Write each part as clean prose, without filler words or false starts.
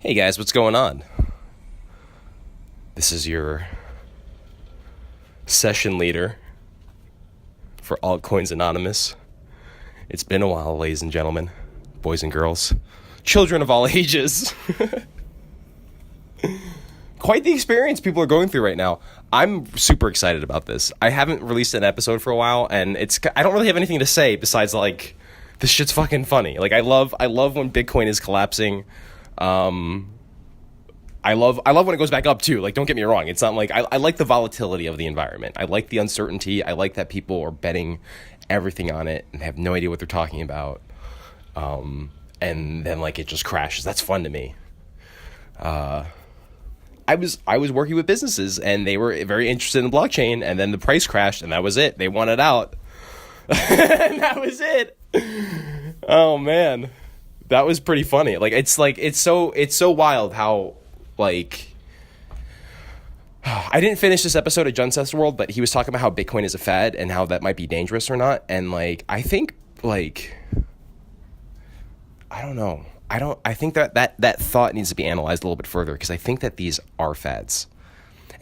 Hey guys, what's going on? This is your session leader for Altcoins Anonymous. It's been a while, ladies and gentlemen, boys and girls, children of all ages. Quite the experience people are going through right now. I'm super excited about this. I haven't released an episode for a while, and I don't really have anything to say besides like this shit's fucking funny. Like I love when Bitcoin is collapsing. I love when it goes back up too. Like, don't get me wrong. It's not like I like the volatility of the environment. I like the uncertainty. I like that people are betting everything on it and have no idea what they're talking about. And then like it just crashes. That's fun to me. I was working with businesses and they were very interested in blockchain, and then the price crashed and that was it. They wanted out. And that was it. Oh man. That was pretty funny. It's so wild how like I didn't finish this episode of John World, but he was talking about how Bitcoin is a fad and how that might be dangerous or not. And like I think like I don't know. I think that thought needs to be analyzed a little bit further, because I think that these are fads.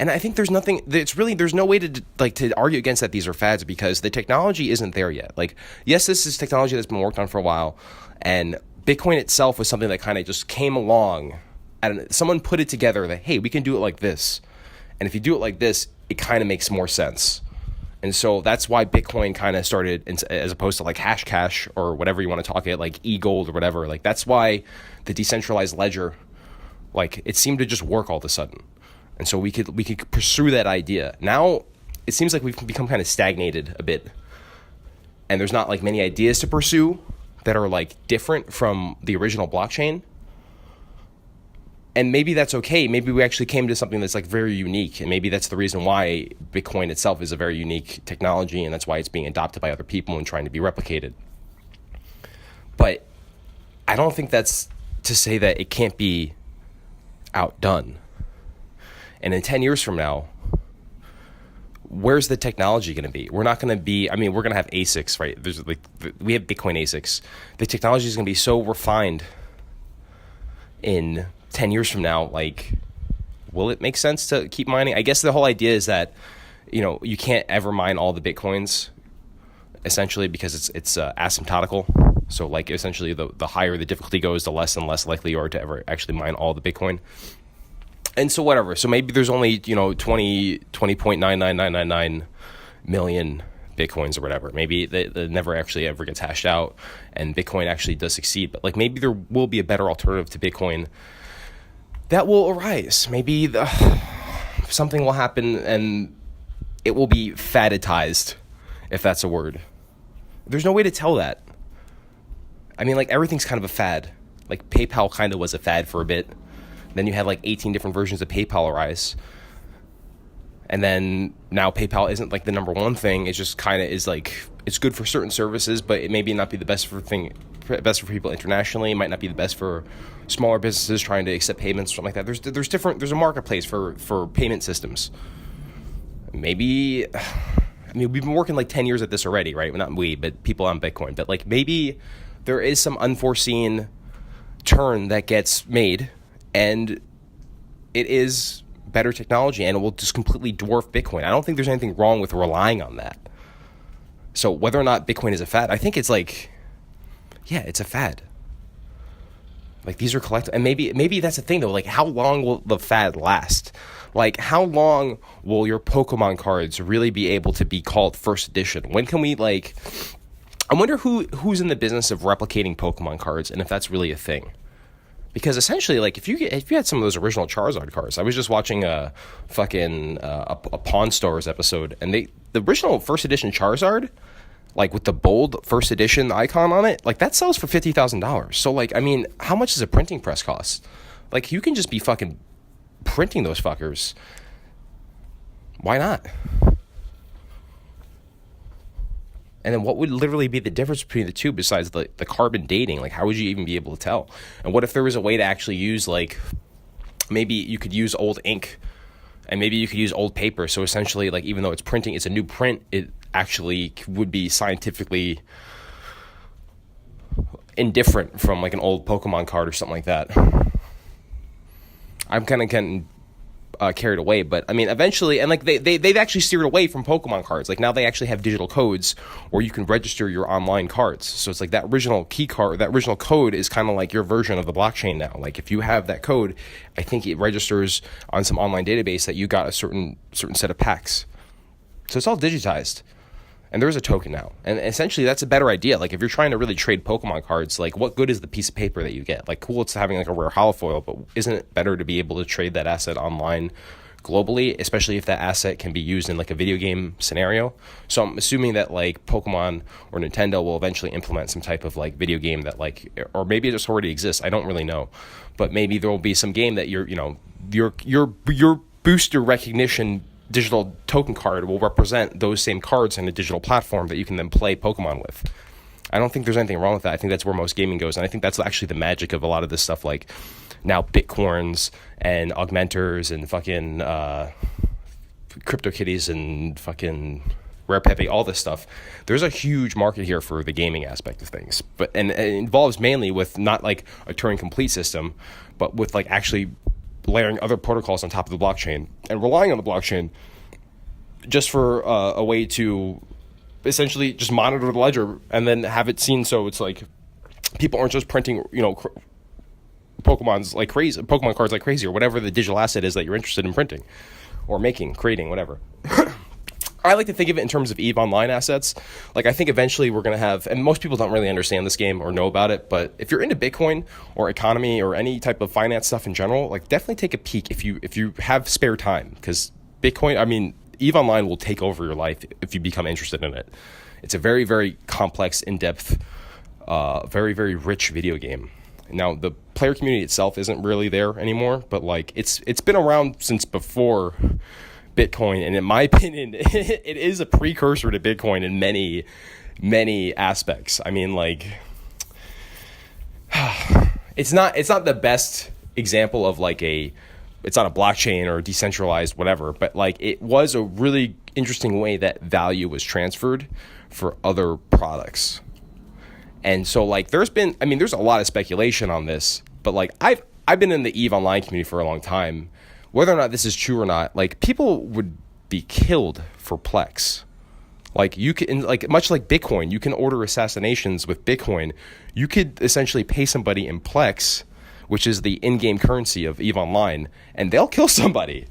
And I think there's no way to argue against that these are fads, because the technology isn't there yet. Like, yes, this is technology that's been worked on for a while, and Bitcoin itself was something that kind of just came along, and someone put it together that, hey, we can do it like this. And if you do it like this, it kind of makes more sense. And so that's why Bitcoin kind of started, as opposed to like Hashcash or whatever you want to talk it, like e-gold or whatever. Like that's why the decentralized ledger, like it seemed to just work all of a sudden. And so we could pursue that idea. Now it seems like we've become kind of stagnated a bit, and there's not like many ideas to pursue that are like different from the original blockchain. And maybe that's okay. Maybe we actually came to something that's like very unique, and maybe that's the reason why Bitcoin itself is a very unique technology, and that's why it's being adopted by other people and trying to be replicated. But I don't think that's to say that it can't be outdone. And in 10 years from now, where's the technology going to be? We're not going to be, we're going to have ASICs, right? We have Bitcoin ASICs. The technology is going to be so refined in 10 years from now. Like, will it make sense to keep mining? I guess the whole idea is that, you can't ever mine all the Bitcoins, essentially, because it's asymptotical. So like essentially the higher the difficulty goes, the less and less likely you are to ever actually mine all the Bitcoin. And so whatever. So maybe there's only, 20.99999 million Bitcoins or whatever. Maybe that never actually ever gets hashed out, and Bitcoin actually does succeed. But like maybe there will be a better alternative to Bitcoin that will arise. Maybe something will happen and it will be faditized, if that's a word. There's no way to tell that. Like everything's kind of a fad. Like PayPal kind of was a fad for a bit. Then you had like 18 different versions of PayPal arise. And then now PayPal isn't like the number one thing. It just kind of is like, it's good for certain services, but it may not be the best for people internationally. It might not be the best for smaller businesses trying to accept payments, something like that. There's a marketplace for payment systems. Maybe, we've been working like 10 years at this already, right? Well, not we, but people on Bitcoin. But like maybe there is some unforeseen turn that gets made, and it is better technology, and it will just completely dwarf Bitcoin. I don't think there's anything wrong with relying on that. So whether or not Bitcoin is a fad, I think it's like, yeah, it's a fad. Like these are collectible, and maybe that's the thing though. Like how long will the fad last? Like how long will your Pokemon cards really be able to be called first edition? When can we like? I wonder who's in the business of replicating Pokemon cards, and if that's really a thing. Because essentially, like if you had some of those original Charizard cards, I was just watching a Pawn Stars episode, and the original first edition Charizard, like with the bold first edition icon on it, like that sells for $50,000. So like, how much does a printing press cost? Like you can just be fucking printing those fuckers. Why not? And then what would literally be the difference between the two besides the carbon dating? Like, how would you even be able to tell? And what if there was a way to actually use, like, maybe you could use old ink, and maybe you could use old paper. So essentially, like, even though it's printing, it's a new print, it actually would be scientifically indifferent from, like, an old Pokemon card or something like that. I'm kind of getting carried away, but I mean, eventually, and like they've actually steered away from Pokemon cards. Like now they actually have digital codes where you can register your online cards. So it's like that original key card, that original code is kind of like your version of the blockchain now. Like if you have that code, I think it registers on some online database that you got a certain set of packs. So it's all digitized. And there's a token now. And essentially that's a better idea. Like if you're trying to really trade Pokemon cards, like what good is the piece of paper that you get? Like cool, it's having like a rare holofoil, but isn't it better to be able to trade that asset online globally, especially if that asset can be used in like a video game scenario? So I'm assuming that like Pokemon or Nintendo will eventually implement some type of like video game that like, or maybe it just already exists. I don't really know, but maybe there will be some game that your booster recognition digital token card will represent those same cards in a digital platform that you can then play Pokemon with. I don't think there's anything wrong with that. I think that's where most gaming goes. And I think that's actually the magic of a lot of this stuff, like now Bitcoins and augmenters and fucking CryptoKitties and fucking Rare Pepe, all this stuff. There's a huge market here for the gaming aspect of things. And it involves mainly with not like a Turing complete system, but with like actually layering other protocols on top of the blockchain and relying on the blockchain just for a way to essentially just monitor the ledger and then have it seen so it's like people aren't just printing, Pokemon cards like crazy or whatever the digital asset is that you're interested in printing or making, creating, whatever. I like to think of it in terms of EVE Online assets. Like I think eventually we're going to have, and most people don't really understand this game or know about it, but if you're into Bitcoin or economy or any type of finance stuff in general, like definitely take a peek if you have spare time, because Bitcoin, I mean, EVE Online will take over your life if you become interested in it. It's a very, very complex, in-depth, very, very rich video game. Now, the player community itself isn't really there anymore, but like it's been around since before Bitcoin, and in my opinion, it is a precursor to Bitcoin in many, many aspects. I mean, like, it's not the best example of like it's not a blockchain or decentralized whatever, but like it was a really interesting way that value was transferred for other products. And so like there's a lot of speculation on this, but like I've been in the EVE Online community for a long time. Whether or not this is true or not, like people would be killed for Plex. Like you can, like much like Bitcoin, you can order assassinations with Bitcoin. You could essentially pay somebody in Plex, which is the in-game currency of EVE Online, and they'll kill somebody.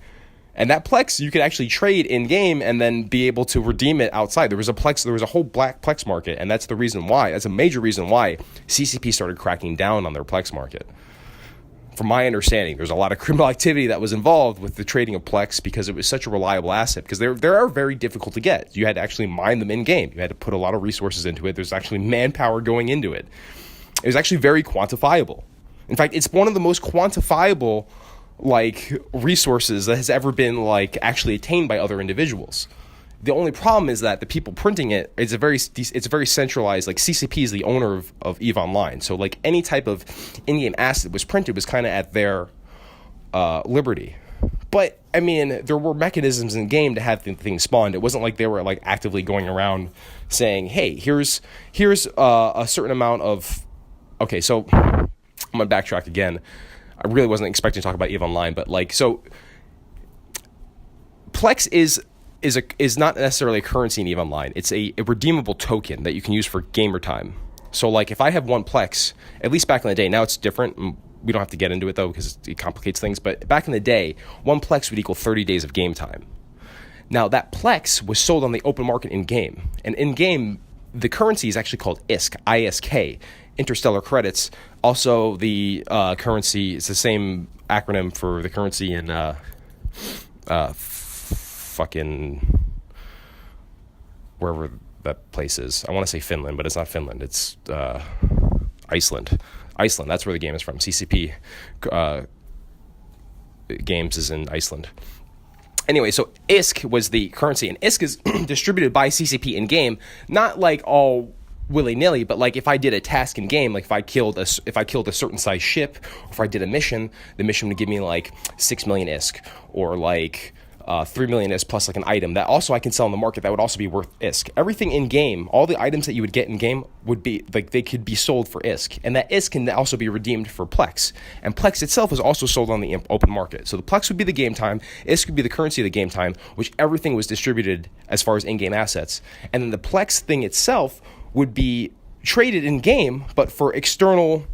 And that Plex you could actually trade in-game and then be able to redeem it outside. There was a whole black Plex market, and that's a major reason why CCP started cracking down on their Plex market. From my understanding, there's a lot of criminal activity that was involved with the trading of Plex because it was such a reliable asset, because they are very difficult to get. You had to actually mine them in-game. You had to put a lot of resources into it. There's actually manpower going into it. It was actually very quantifiable. In fact, it's one of the most quantifiable like resources that has ever been like actually attained by other individuals. The only problem is that the people printing it, it's a very centralized, like CCP is the owner of EVE Online. So like any type of in-game asset was printed was kind of at their liberty. But I mean, there were mechanisms in game to have things spawned. It wasn't like they were like actively going around saying, hey, here's a certain amount of, okay, so I'm gonna backtrack again. I really wasn't expecting to talk about EVE Online, but like, so Plex is not necessarily a currency in EVE Online. It's a redeemable token that you can use for gamer time. So like if I have one Plex, at least back in the day, now it's different. We don't have to get into it though because it complicates things. But back in the day, one Plex would equal 30 days of game time. Now that Plex was sold on the open market in game. And in game, the currency is actually called ISK, I-S-K, interstellar credits. Also the currency is the same acronym for the currency in fucking wherever that place is. I want to say Finland, but it's not Finland. It's Iceland. Iceland, that's where the game is from. CCP Games is in Iceland. Anyway, so ISK was the currency, and ISK is distributed by CCP in game, not like all willy-nilly, but like if I did a task in game, like if I killed a certain size ship, or if I did a mission, the mission would give me like 6 million ISK, or like 3 million ISK plus like an item that also I can sell in the market that would also be worth ISK. Everything in game, all the items that you would get in game would be like they could be sold for ISK, and that ISK can also be redeemed for Plex. And Plex itself is also sold on the open market. So the Plex would be the game time, ISK would be the currency of the game time, which everything was distributed as far as in-game assets. And then the Plex thing itself would be traded in game, but for external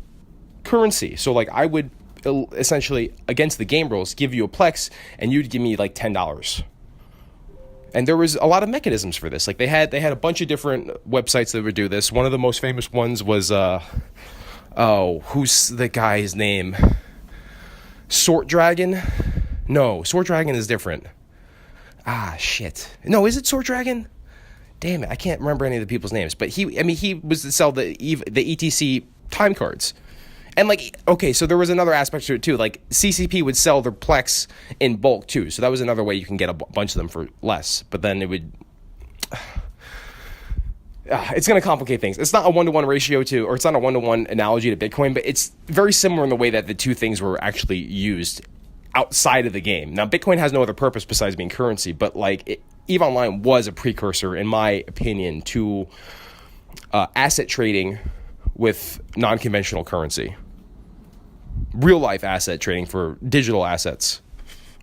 currency. So like I would essentially, against the game rules, give you a Plex and you'd give me like $10. And there was a lot of mechanisms for this. Like they had a bunch of different websites that would do this. One of the most famous ones was who's the guy's name? Sort Dragon? No, Sort Dragon is different. Shit. No, is it Sort Dragon? Damn it, I can't remember any of the people's names. But he was to sell the ETC time cards. And like, okay, so there was another aspect to it too. Like CCP would sell their Plex in bulk too. So that was another way you can get a bunch of them for less. But then it would, it's going to complicate things. It's not a 1-to-1 ratio to, or it's not a 1-to-1 analogy to Bitcoin, but it's very similar in the way that the two things were actually used outside of the game. Now, Bitcoin has no other purpose besides being currency, but like EVE Online was a precursor, in my opinion, to asset trading with non-conventional currency. Real life asset trading for digital assets,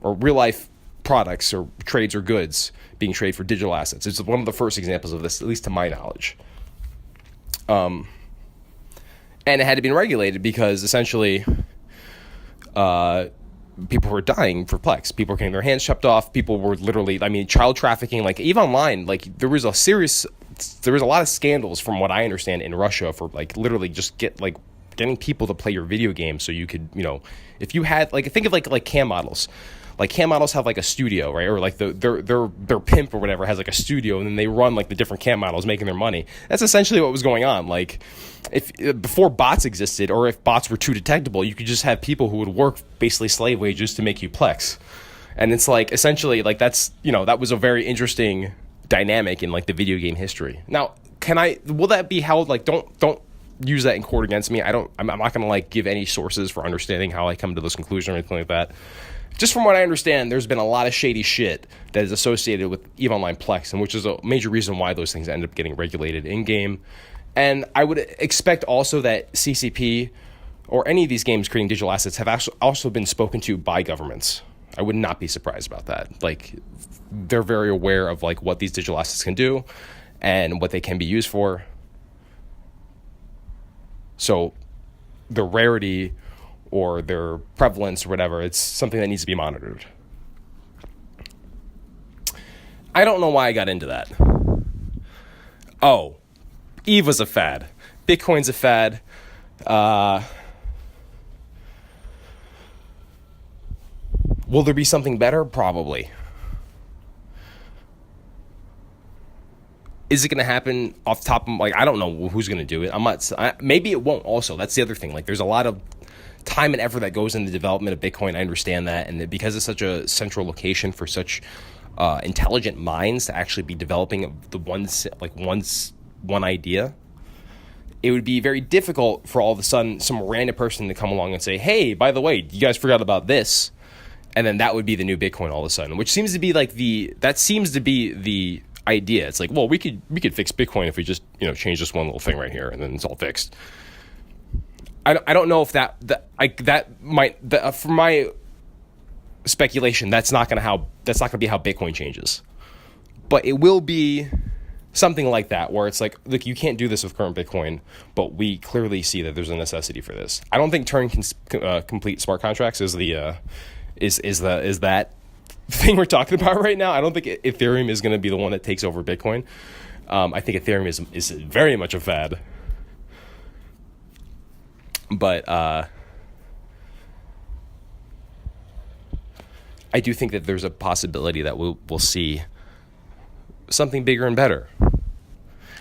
or real life products or trades or goods being traded for digital assets. It's one of the first examples of this, at least to my knowledge. And it had to be regulated because essentially people were dying for Plex. People were getting their hands chopped off. People were literally, child trafficking. Like EVE Online, there was a lot of scandals from what I understand in Russia for like literally just getting people to play your video game so you could, if you had think of like cam models. Like cam models have like a studio, right? Or like their pimp or whatever has like a studio, and then they run like the different cam models making their money. That's essentially what was going on. Like if before bots existed, or if bots were too detectable, you could just have people who would work basically slave wages to make you Plex. And it's like essentially like that's, that was a very interesting dynamic in like the video game history. Now, will that be held like don't use that in court against me? I'm not going to like give any sources for understanding how I come to this conclusion or anything like that. Just from what I understand, there's been a lot of shady shit that is associated with EVE Online Plex, and which is a major reason why those things end up getting regulated in-game. And I would expect also that CCP or any of these games creating digital assets have also been spoken to by governments. I would not be surprised about that. Like, they're very aware of like what these digital assets can do and what they can be used for. So the rarity or their prevalence or whatever, it's something that needs to be monitored. I don't know why I got into that. Oh, EVE was a fad. Bitcoin's a fad. Will there be something better? Probably. Is it going to happen off the top of, I don't know who's going to do it. Maybe it won't also. That's the other thing. Like, there's a lot of time and effort that goes into the development of Bitcoin. I understand that. And because it's such a central location for such intelligent minds to actually be developing one idea, it would be very difficult for all of a sudden some random person to come along and say, hey, by the way, you guys forgot about this. And then that would be the new Bitcoin all of a sudden, which seems to be the idea. It's like, well, we could fix Bitcoin if we just change this one little thing right here, and then it's all fixed. I don't know if from my speculation, that's not going to be how Bitcoin changes, but it will be something like that, where it's like, look, you can't do this with current Bitcoin, but we clearly see that there's a necessity for this. I don't think Turing complete smart contracts is that thing we're talking about right now. I don't think Ethereum is going to be the one that takes over Bitcoin. I think Ethereum is very much a fad. But I do think that there's a possibility that we'll see something bigger and better.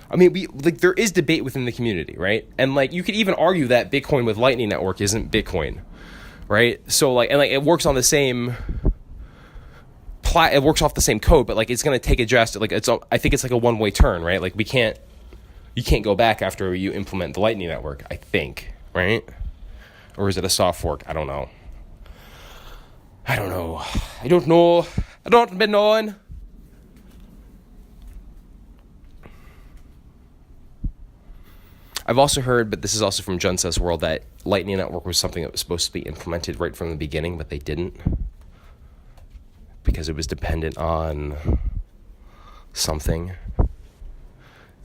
I mean, there is debate within the community, right? And you could even argue that Bitcoin with Lightning Network isn't Bitcoin, right? So it works on the same. It works off the same code, but it's going to take a drastic. I think it's like a one-way turn, right? You can't go back after you implement the Lightning Network, I think, right? Or is it a soft fork? I don't know. I don't been knowing. I've also heard, but this is also from Junseth's World, that Lightning Network was something that was supposed to be implemented right from the beginning, but they didn't. Because it was dependent on something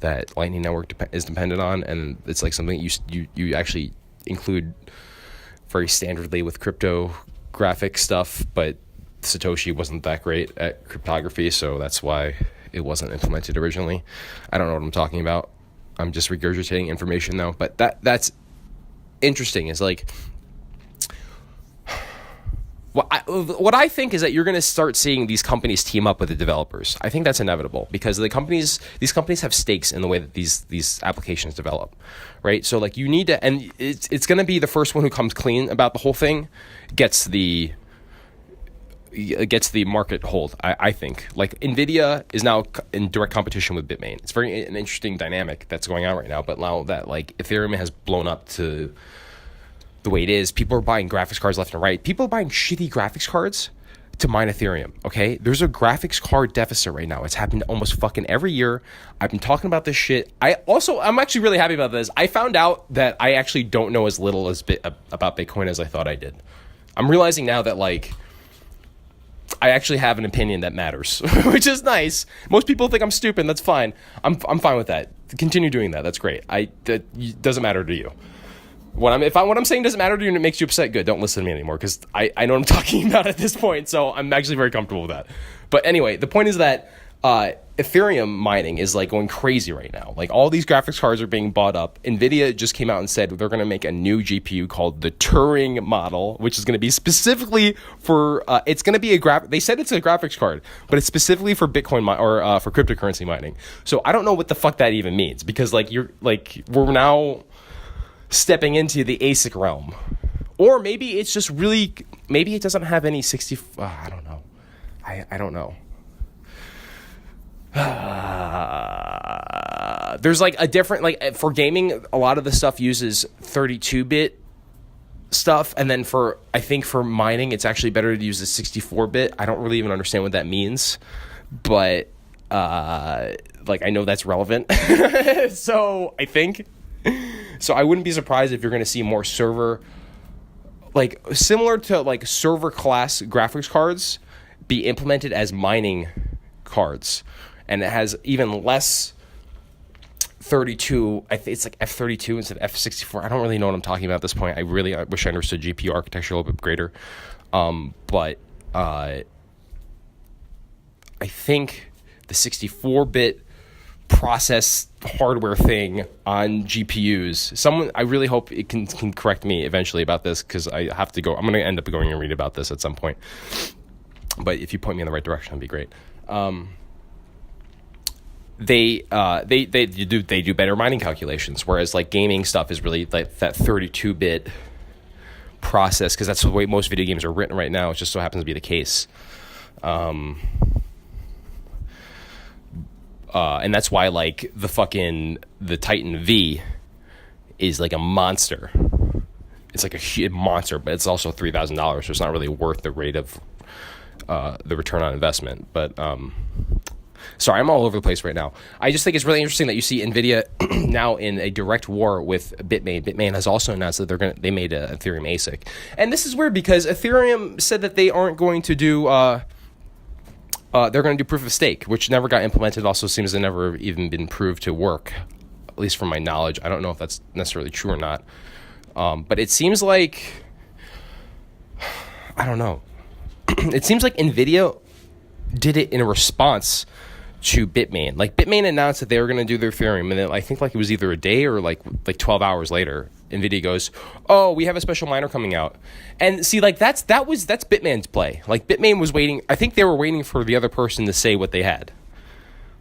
that Lightning Network is dependent on, and it's like something you actually include very standardly with cryptographic stuff, but Satoshi wasn't that great at cryptography, so that's why it wasn't implemented originally. I don't know what I'm talking about. I'm just regurgitating information though, but that's interesting. Is like what I think is that you're going to start seeing these companies team up with the developers. I think that's inevitable because these companies have stakes in the way that these applications develop, right? So like you need to, and it's going to be the first one who comes clean about the whole thing gets the market hold. I think like Nvidia is now in direct competition with Bitmain. It's an interesting dynamic that's going on right now. But now that like Ethereum has blown up to the way it is, people are buying graphics cards left and right. People are buying shitty graphics cards to mine Ethereum. Okay, there's a graphics card deficit right now. It's happened almost fucking every year. I've been talking about this shit. I'm actually really happy about this. I found out that I actually don't know as little about Bitcoin as I thought I did. I'm realizing now that like I actually have an opinion that matters, which is nice. Most people think I'm stupid. That's fine. I'm fine with that. Continue doing that. That's great. That doesn't matter to you. What I'm saying doesn't matter to you and it makes you upset, good. Don't listen to me anymore because I know what I'm talking about at this point. So I'm actually very comfortable with that. But anyway, the point is that Ethereum mining is like going crazy right now. Like all these graphics cards are being bought up. Nvidia just came out and said they're going to make a new GPU called the Turing model, which is going to be specifically for it's going to be they said it's a graphics card, but it's specifically for Bitcoin or for cryptocurrency mining. So I don't know what the fuck that even means because like we're now stepping into the ASIC realm. Or maybe it's just maybe it doesn't have any 60 I don't know. I don't know. There's like a different, like for gaming, a lot of the stuff uses 32-bit stuff, and then I think for mining, it's actually better to use the 64-bit. I don't really even understand what that means, but like I know that's relevant. So I wouldn't be surprised if you're going to see more server, like similar to like server class graphics cards be implemented as mining cards. And it has even less 32. I think it's like F32 instead of F64. I don't really know what I'm talking about at this point. I wish I understood GPU architecture a little bit greater. But I think the 64-bit process hardware thing on GPUs. I really hope it can correct me eventually about this because I have to go. I'm going to end up going and read about this at some point. But if you point me in the right direction, that'd be great. They do better mining calculations, whereas like gaming stuff is really like that 32-bit process because that's the way most video games are written right now. It just so happens to be the case, and that's why like the Titan V is like a monster. It's like a monster, but it's also $3,000, so it's not really worth the rate of the return on investment. But sorry, I'm all over the place right now. I just think it's really interesting that you see Nvidia now in a direct war with Bitmain. Bitmain has also announced that they made an Ethereum ASIC, and this is weird because Ethereum said that they aren't going to do. They're going to do proof of stake, which never got implemented. Also, seems to never even been proved to work, at least from my knowledge. I don't know if that's necessarily true or not, but it seems like I don't know. It seems like Nvidia did it in a response to Bitmain. Like Bitmain announced that they were going to do their Ethereum, and then I think like it was either a day or like 12 hours later, Nvidia goes, "Oh, we have a special miner coming out." And see, like that's Bitmain's play. Like Bitmain was waiting. I think they were waiting for the other person to say what they had.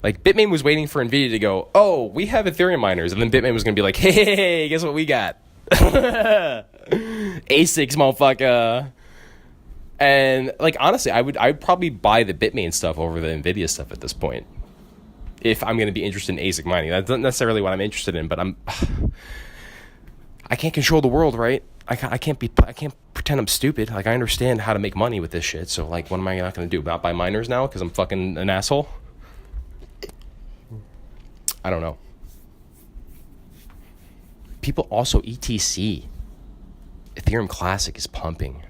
Like Bitmain was waiting for Nvidia to go, "Oh, we have Ethereum miners," and then Bitmain was going to be like, "Hey, guess what we got? ASICs, motherfucker." And like honestly, I'd probably buy the Bitmain stuff over the Nvidia stuff at this point, if I'm going to be interested in ASIC mining. That's not necessarily what I'm interested in, but I can't control the world, right? I can't pretend pretend I'm stupid. Like, I understand how to make money with this shit. So, like, what am I not going to do? Not buy miners now because I'm fucking an asshole? I don't know. People also, ETC, Ethereum Classic is pumping.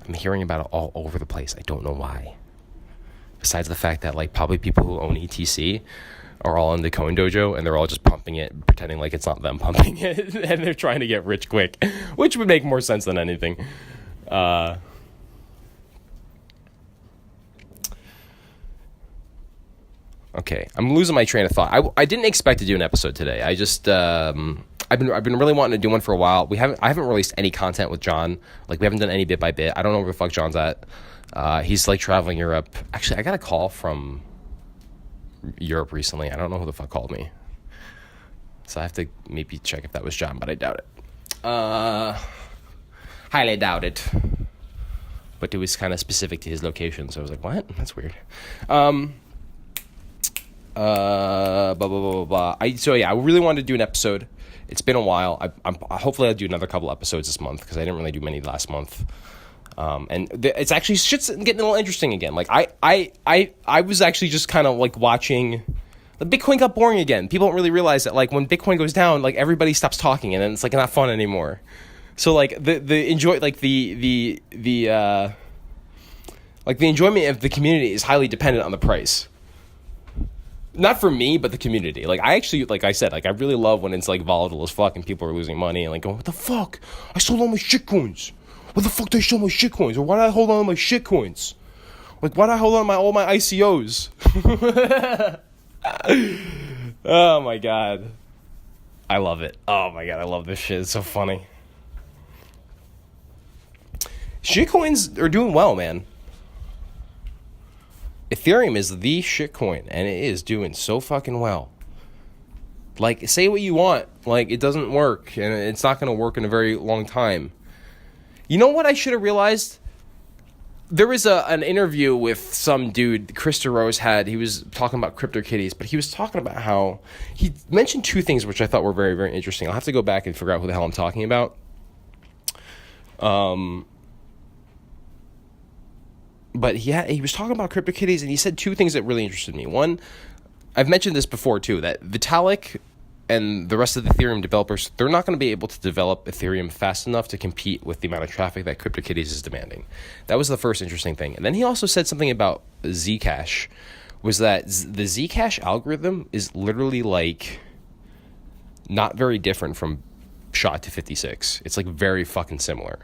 I'm hearing about it all over the place. I don't know why. Besides the fact that, like, probably people who own ETC are all in the Coin Dojo, and they're all just pumping it, pretending like it's not them pumping it, and they're trying to get rich quick, which would make more sense than anything. Okay, I'm losing my train of thought. I didn't expect to do an episode today. I just I've been really wanting to do one for a while. I haven't released any content with John. Like, we haven't done any bit by bit. I don't know where the fuck John's at. He's like traveling Europe. Actually, I got a call from Europe recently. I don't know who the fuck called me, so I have to maybe check if that was John, but I doubt it. Highly doubt it. But it was kind of specific to his location, so I was like, what? That's weird. Blah blah blah blah blah. I really wanted to do an episode. It's been a while. Hopefully I'll do another couple episodes this month, because I didn't really do many last month. It's actually, shit's getting a little interesting again. Like, I was actually just kind of like watching. The Bitcoin got boring again. People don't really realize that, like, when Bitcoin goes down, like, everybody stops talking, and then it's like not fun anymore. So, like, the enjoyment of the community is highly dependent on the price. Not for me, but the community. Like, I actually, like I said, like, I really love when it's like volatile as fuck and people are losing money and like going, what the fuck? I sold all my shitcoins. What the fuck did I sell my shitcoins? Or why did I hold on to my shitcoins? Like, why did I hold on to all my ICOs? Oh my god. I love it. Oh my god, I love this shit. It's so funny. Shitcoins are doing well, man. Ethereum is the shitcoin, and it is doing so fucking well. Like, say what you want. Like, it doesn't work, and it's not going to work in a very long time. You know what I should have realized? There was an interview with some dude Krista Rose had. He was talking about CryptoKitties, but he was talking about how he mentioned two things which I thought were very, very interesting. I'll have to go back and figure out who the hell I'm talking about. But he was talking about CryptoKitties, and he said two things that really interested me. One, I've mentioned this before too, that Vitalik and the rest of the Ethereum developers, they're not going to be able to develop Ethereum fast enough to compete with the amount of traffic that CryptoKitties is demanding. That was the first interesting thing. And then he also said something about Zcash, was that the Zcash algorithm is literally like not very different from SHA-256. It's like very fucking similar.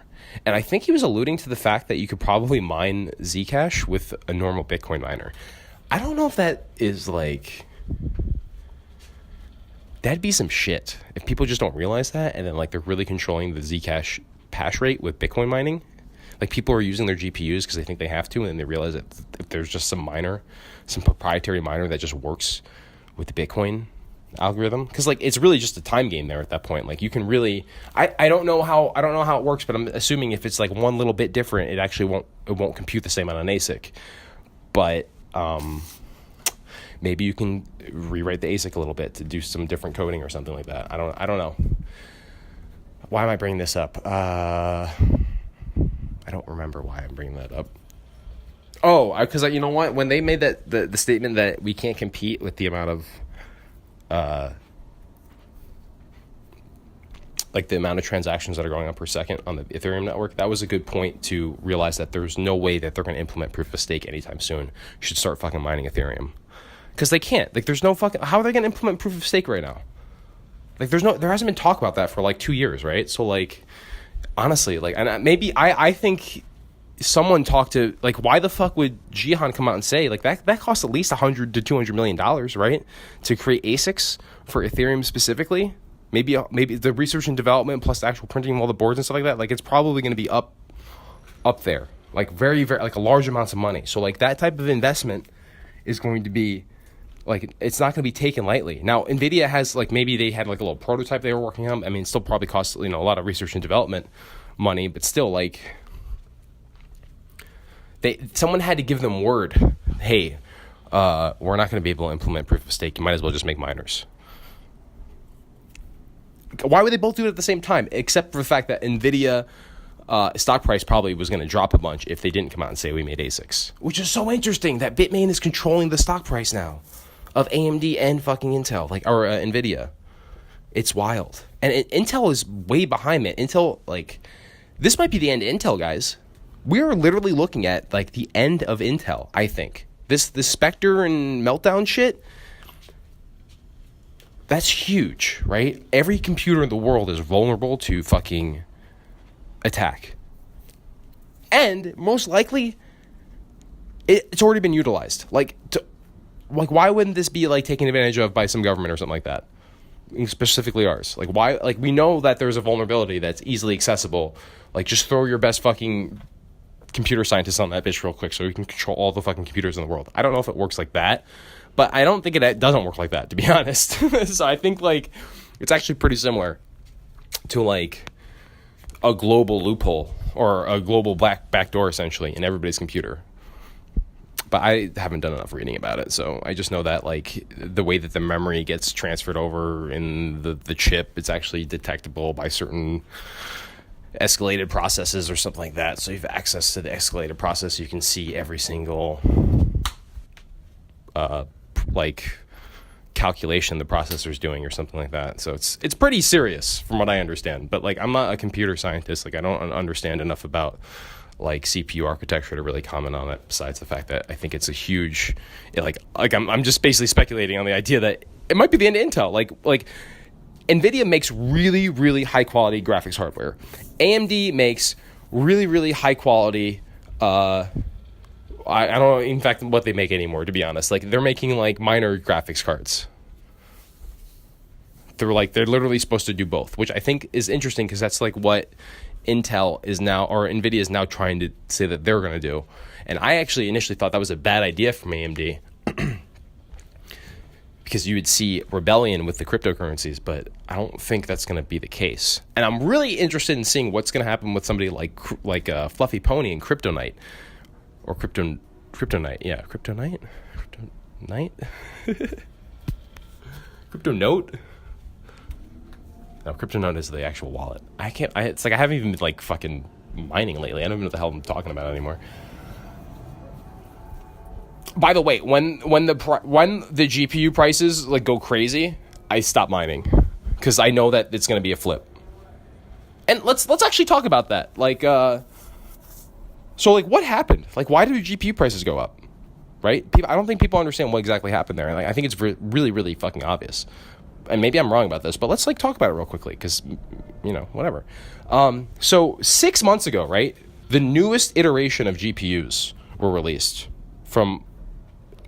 And I think he was alluding to the fact that you could probably mine Zcash with a normal Bitcoin miner. I don't know if that is like... That'd be some shit if people just don't realize that, and then like they're really controlling the Zcash hash rate with Bitcoin mining. Like, people are using their GPUs because they think they have to, and then they realize that if there's just some proprietary miner that just works with the Bitcoin algorithm, because like it's really just a time game there at that point. Like, you can really, I don't know how it works, but I'm assuming if it's like one little bit different, it actually won't compute the same on an ASIC. But maybe you can rewrite the ASIC a little bit to do some different coding or something like that. I don't know. Why am I bringing this up? I don't remember why I'm bringing that up. Oh, because you know what? When they made that the statement that we can't compete with the amount of like the amount of transactions that are going on per second on the Ethereum network, that was a good point to realize that there's no way that they're going to implement proof of stake anytime soon. You should start fucking mining Ethereum, because they can't. Like, there's no fucking, how are they going to implement proof of stake right now? Like, there hasn't been talk about that for like 2 years, right? So like, honestly, like, and maybe I think someone talked to, like, why the fuck would Jihan come out and say, like, that costs at least $100 to $200 million, right, to create ASICs for Ethereum specifically? Maybe the research and development plus the actual printing of all the boards and stuff like that, like, it's probably going to be up there, like, very, very, like, a large amounts of money. So like, that type of investment is going to be, like, it's not going to be taken lightly. Now, NVIDIA has, like, maybe they had like a little prototype they were working on. I mean, it still probably costs, you know, a lot of research and development money, but still, like, someone had to give them word, hey, we're not going to be able to implement proof of stake. You might as well just make miners. Why would they both do it at the same time? Except for the fact that NVIDIA stock price probably was going to drop a bunch if they didn't come out and say we made ASICs. Which is so interesting that Bitmain is controlling the stock price now of AMD and fucking Intel, like, or Nvidia. It's wild. And Intel is way behind it. Intel, like, this might be the end of Intel, guys. We are literally looking at, like, the end of Intel, I think. This Spectre and Meltdown shit, that's huge, right? Every computer in the world is vulnerable to fucking attack. And most likely, it's already been utilized. Like, why wouldn't this be, like, taken advantage of by some government or something like that? Specifically ours. Like, why? Like, we know that there's a vulnerability that's easily accessible. Like, just throw your best fucking computer scientists on that bitch real quick so you can control all the fucking computers in the world. I don't know if it works like that, but I don't think it doesn't work like that, to be honest. So I think, like, it's actually pretty similar to, like, a global loophole or a global backdoor, essentially, in everybody's computer. But I haven't done enough reading about it, so I just know that, like, the way that the memory gets transferred over in the chip, it's actually detectable by certain escalated processes or something like that. So you have access to the escalated process. You can see every single, like, calculation the processor's doing or something like that. So it's pretty serious from what I understand. But, like, I'm not a computer scientist. Like, I don't understand enough about, like, CPU architecture to really comment on it, besides the fact that I think it's a huge, I'm just basically speculating on the idea that it might be the end of Intel. Like Nvidia makes really, really high quality graphics hardware. AMD makes really, really high quality, I don't know, in fact, what they make anymore, to be honest. Like, they're making, like, minor graphics cards. They're literally supposed to do both, which I think is interesting because that's, like, what Intel is now, or Nvidia is now trying to say that they're going to do. And I actually initially thought that was a bad idea from AMD because you would see rebellion with the cryptocurrencies, but I don't think that's going to be the case. And I'm really interested in seeing what's going to happen with somebody like Fluffy Pony and Kryptonite, or Kryptonite, yeah, Kryptonite, Kryptonote. No, Kryptonote is the actual wallet. It's like I haven't even been, like, fucking mining lately. I don't even know what the hell I'm talking about anymore. By the way, when the GPU prices, like, go crazy, I stop mining because I know that it's going to be a flip. And let's actually talk about that. Like, so, like, what happened? Like, why did GPU prices go up? Right? I don't think people understand what exactly happened there. Like, I think it's really, really fucking obvious. And maybe I'm wrong about this, but let's, like, talk about it real quickly because, you know, whatever. So 6 months ago, right, the newest iteration of GPUs were released from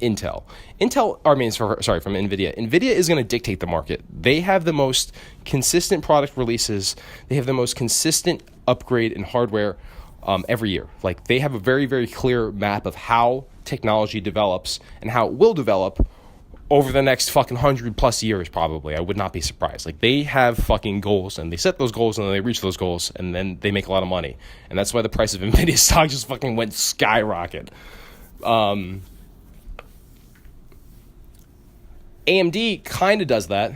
Intel. From NVIDIA. NVIDIA is going to dictate the market. They have the most consistent product releases. They have the most consistent upgrade in hardware every year. Like, they have a very, very clear map of how technology develops and how it will develop over the next fucking 100+ years, probably. I would not be surprised. Like, they have fucking goals, and they set those goals, and then they reach those goals, and then they make a lot of money. And that's why the price of NVIDIA stock just fucking went skyrocket. AMD kind of does that.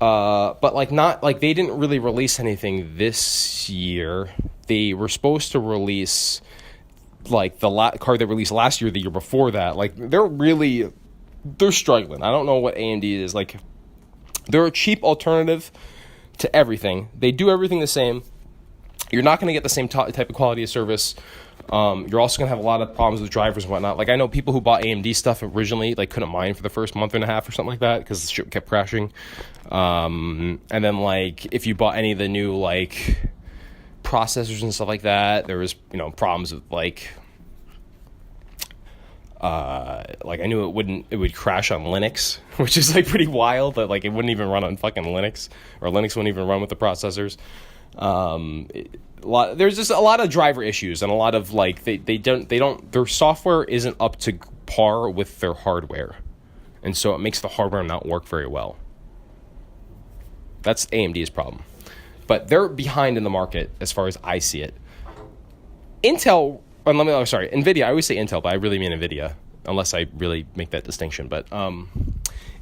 But, like, not, like, they didn't really release anything this year. They were supposed to release, like, the card they released last year, the year before that. Like, they're struggling. I don't know what AMD is. Like, they're a cheap alternative to everything. They do everything the same. You're not going to get the same type of quality of service. You're also going to have a lot of problems with drivers and whatnot. Like, I know people who bought AMD stuff originally, like, couldn't mine for the first month and a half or something like that because the shit kept crashing. And then, like, if you bought any of the new, like, processors and stuff like that, there was, you know, problems with, like, I knew it would crash on Linux, which is, like, pretty wild that, like, it wouldn't even run on fucking Linux, or Linux wouldn't even run with the processors. There's just a lot of driver issues and a lot of, like, their software isn't up to par with their hardware, and so it makes the hardware not work very well. That's AMD's problem, but they're behind in the market as far as I see it. NVIDIA. I always say Intel, but I really mean NVIDIA, unless I really make that distinction. But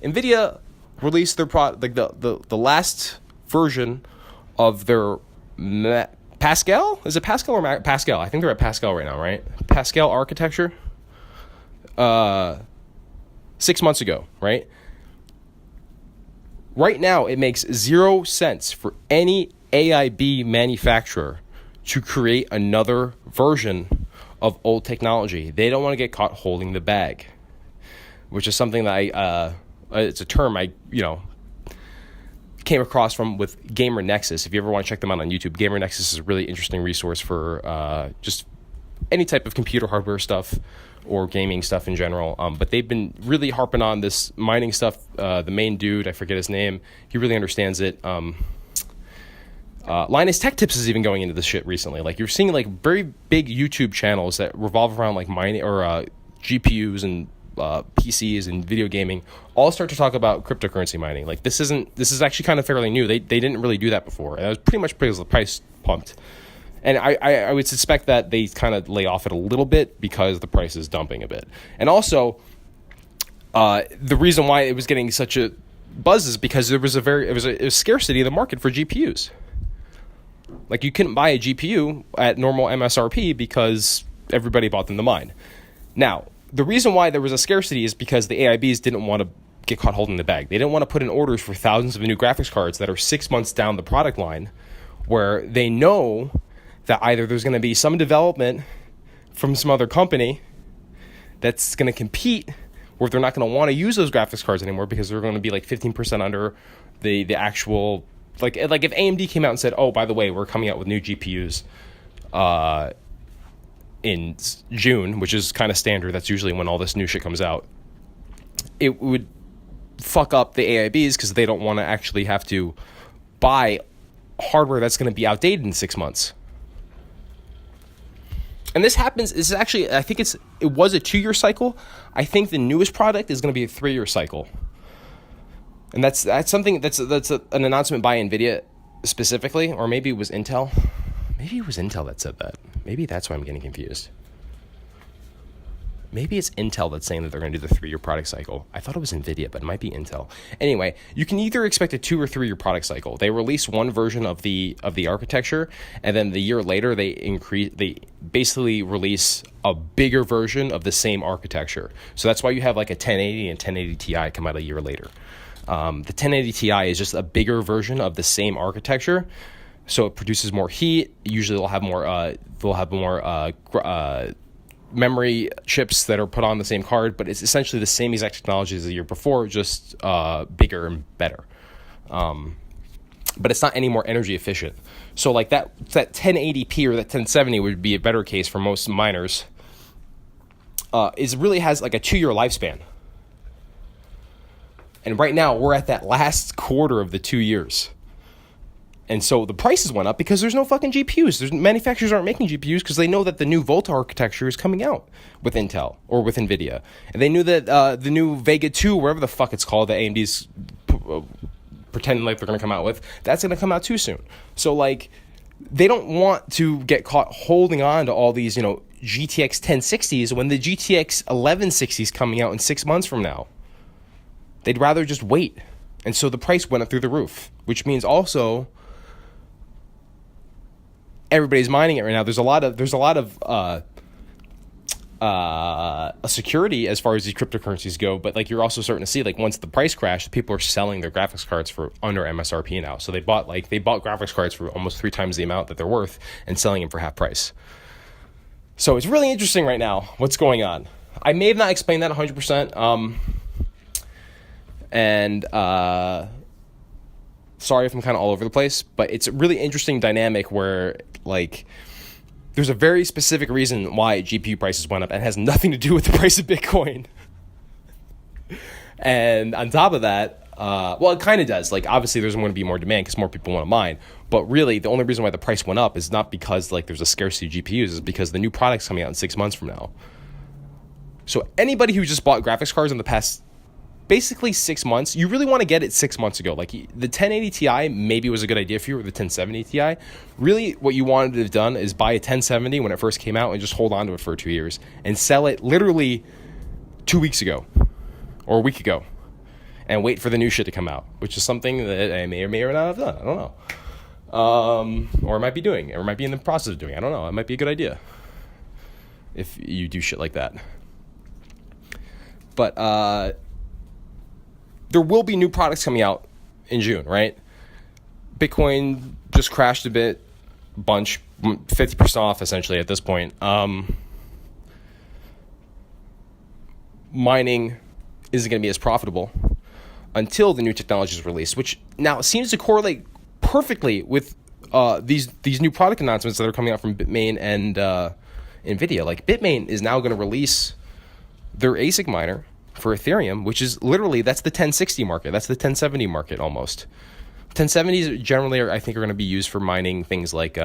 NVIDIA released their product, like the last version of their Pascal? Is it Pascal or Pascal? I think they're at Pascal right now, right? Pascal architecture. 6 months ago, right? Right now, it makes 0 cents for any AIB manufacturer to create another version of old technology. They don't want to get caught holding the bag, which is something that it's a term I came across from with Gamer Nexus. If you ever want to check them out on YouTube, Gamer Nexus is a really interesting resource for just any type of computer hardware stuff or gaming stuff in general. But they've been really harping on this mining stuff. The main dude, I forget his name, he really understands it. Linus Tech Tips is even going into this shit recently. Like, you're seeing like very big YouTube channels that revolve around like mining or GPUs and PCs and video gaming all start to talk about cryptocurrency mining. Like, this is actually kind of fairly new. They didn't really do that before. And that was pretty much because the price pumped. And I would suspect that they kind of lay off it a little bit because the price is dumping a bit. And also, the reason why it was getting such a buzz is because there was a scarcity in the market for GPUs. Like, you couldn't buy a GPU at normal MSRP because everybody bought them to mine. Now, the reason why there was a scarcity is because the AIBs didn't want to get caught holding the bag. They didn't want to put in orders for thousands of new graphics cards that are 6 months down the product line, where they know that either there's going to be some development from some other company that's going to compete, or they're not going to want to use those graphics cards anymore because they're going to be like 15% under the actual, like if AMD came out and said, oh, by the way, we're coming out with new GPUs in June, which is kind of standard. That's usually when all this new shit comes out. It would fuck up the AIBs because they don't want to actually have to buy hardware that's going to be outdated in 6 months. And this happens, this is actually, I think it was a 2-year cycle. I think the newest product is going to be a 3-year cycle. And that's something, that's an announcement by NVIDIA specifically, or maybe it was Intel. Maybe it was Intel that said that. Maybe that's why I'm getting confused. Maybe it's Intel that's saying that they're going to do the 3-year product cycle. I thought it was NVIDIA, but it might be Intel. Anyway, you can either expect a 2 or 3-year product cycle. They release one version of the architecture, and then the year later they basically release a bigger version of the same architecture. So that's why you have like a 1080 and 1080 Ti come out a year later. The 1080 Ti is just a bigger version of the same architecture, so it produces more heat. Usually they'll have more memory chips that are put on the same card, but it's essentially the same exact technology as the year before, just bigger and better. But it's not any more energy efficient. So like that 1080p or that 1070 would be a better case for most miners. It really has like a 2-year lifespan. And right now we're at that last quarter of the 2 years. And so the prices went up because there's no fucking GPUs. Manufacturers aren't making GPUs because they know that the new Volta architecture is coming out with Intel or with NVIDIA. And they knew that the new Vega 2, whatever the fuck it's called, that AMD's pretending like they're going to come out with, that's going to come out too soon. So, like, they don't want to get caught holding on to all these, GTX 1060s when the GTX 1160 is coming out in 6 months from now. They'd rather just wait. And so the price went up through the roof, which means also everybody's mining it right now. There's a lot of security as far as these cryptocurrencies go, but like you're also starting to see, like, once the price crashed, people are selling their graphics cards for under MSRP now. So they bought graphics cards for almost 3 times the amount that they're worth and selling them for half price. So it's really interesting right now what's going on. I may have not explained that 100%. Sorry if I'm kind of all over the place, but it's a really interesting dynamic where, like, there's a very specific reason why GPU prices went up, and it has nothing to do with the price of Bitcoin. And on top of that, well, it kind of does. Like, obviously, there's going to be more demand because more people want to mine. But really, the only reason why the price went up is not because, like, there's a scarcity of GPUs. It's because the new product's coming out in 6 months from now. So anybody who just bought graphics cards in the past basically 6 months, you really want to get it 6 months ago. Like, the 1080 Ti maybe was a good idea for you, or the 1070 Ti. Really, what you wanted to have done is buy a 1070 when it first came out and just hold on to it for 2 years and sell it literally 2 weeks ago or a week ago and wait for the new shit to come out, which is something that I may or may not have done. I don't know. or it might be doing, or it might be in the process of doing. I don't know. It might be a good idea if you do shit like that. But there will be new products coming out in June, right? Bitcoin just crashed a bunch, 50% off essentially at this point. Mining isn't going to be as profitable until the new technology is released, which now seems to correlate perfectly with these new product announcements that are coming out from Bitmain and NVIDIA. Like Bitmain is now going to release their ASIC miner for Ethereum, which is literally, that's the 1060 market. That's the 1070 market almost. 1070s generally I think are going to be used for mining things like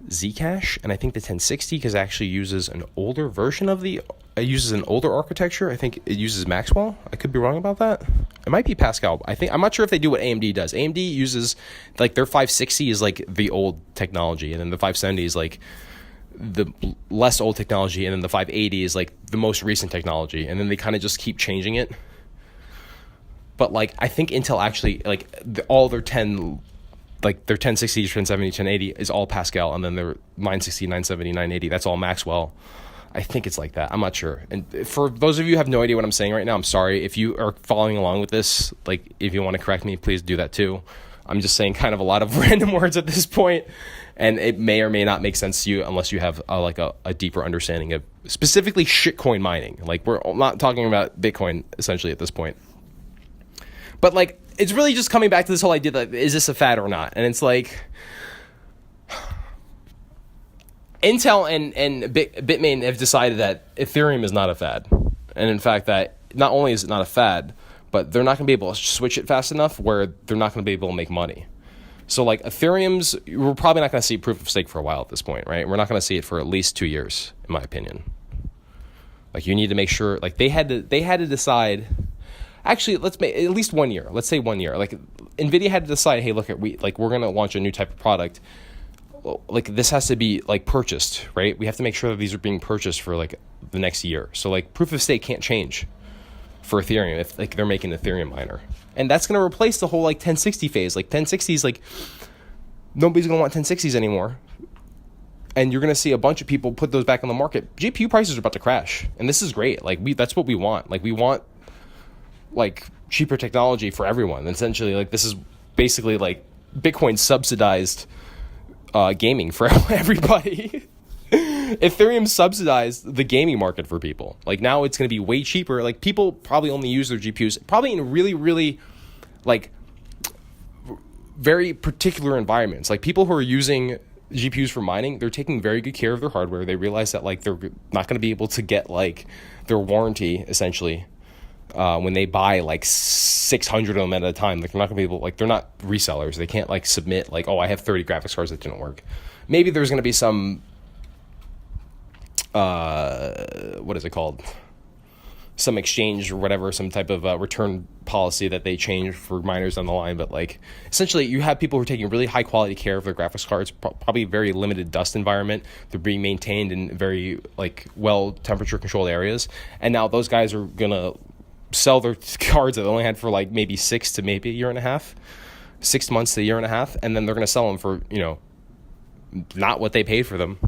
Zcash, and I think the 1060 because it actually uses an older version of it uses an older architecture. I think it uses Maxwell. I could be wrong about that. It might be Pascal. I'm not sure if they do what AMD does. AMD uses, like, their 560 is like the old technology, and then the 570 is like the less old technology, and then the 580 is like the most recent technology, and then they kind of just keep changing it. But like I think Intel actually, like, all their 1060, 1070, 1080 is all Pascal, and then their 960, 970, 980, that's all Maxwell. I think it's like that. I'm not sure. And for those of you who have no idea what I'm saying right now, I'm sorry. If you are following along with this, like, if you want to correct me, please do that too. I'm just saying kind of a lot of random words at this point, and it may or may not make sense to you unless you have a deeper understanding of specifically shitcoin mining. Like, we're not talking about Bitcoin essentially at this point. But like, it's really just coming back to this whole idea that is this a fad or not? And it's like Intel and Bitmain have decided that Ethereum is not a fad. And in fact, that not only is it not a fad, but they're not going to be able to switch it fast enough where they're not going to be able to make money. So like Ethereum's, we're probably not going to see proof of stake for a while at this point, right? We're not going to see it for at least 2 years, in my opinion. Like, you need to make sure, like, they had to decide. Actually, let's make at least 1 year. Let's say 1 year. Like, NVIDIA had to decide, hey, look, we're going to launch a new type of product. Like, this has to be, like, purchased, right? We have to make sure that these are being purchased for, like, the next year. So, like, proof of stake can't change for Ethereum if, like, they're making an Ethereum miner. And that's going to replace the whole, like, 1060 phase. Like, 1060s, like, nobody's going to want 1060s anymore. And you're going to see a bunch of people put those back on the market. GPU prices are about to crash. And this is great. Like, that's what we want. Like, we want, like, cheaper technology for everyone. And essentially, like, this is basically like Bitcoin subsidized gaming for everybody. Ethereum subsidized the gaming market for people. Like, now it's going to be way cheaper. Like, people probably only use their GPUs probably in really, really, like, very particular environments. Like, people who are using GPUs for mining, they're taking very good care of their hardware. They realize that, like, they're not going to be able to get, like, their warranty essentially when they buy like 600 of them at a time. Like, they're not gonna be able, like, they're not resellers. They can't, like, submit, like, oh, I have 30 graphics cards that didn't work. Maybe there's gonna be some what is it called, some exchange or whatever, some type of return policy that they change for miners down the line. But, like, essentially you have people who are taking really high quality care of their graphics cards, probably very limited dust environment. They're being maintained in very, like, well temperature controlled areas, and now those guys are gonna sell their cards that they only had for, like, maybe 6 to maybe a year and a half, 6 months to a year and a half, and then they're going to sell them for, you know, not what they paid for them.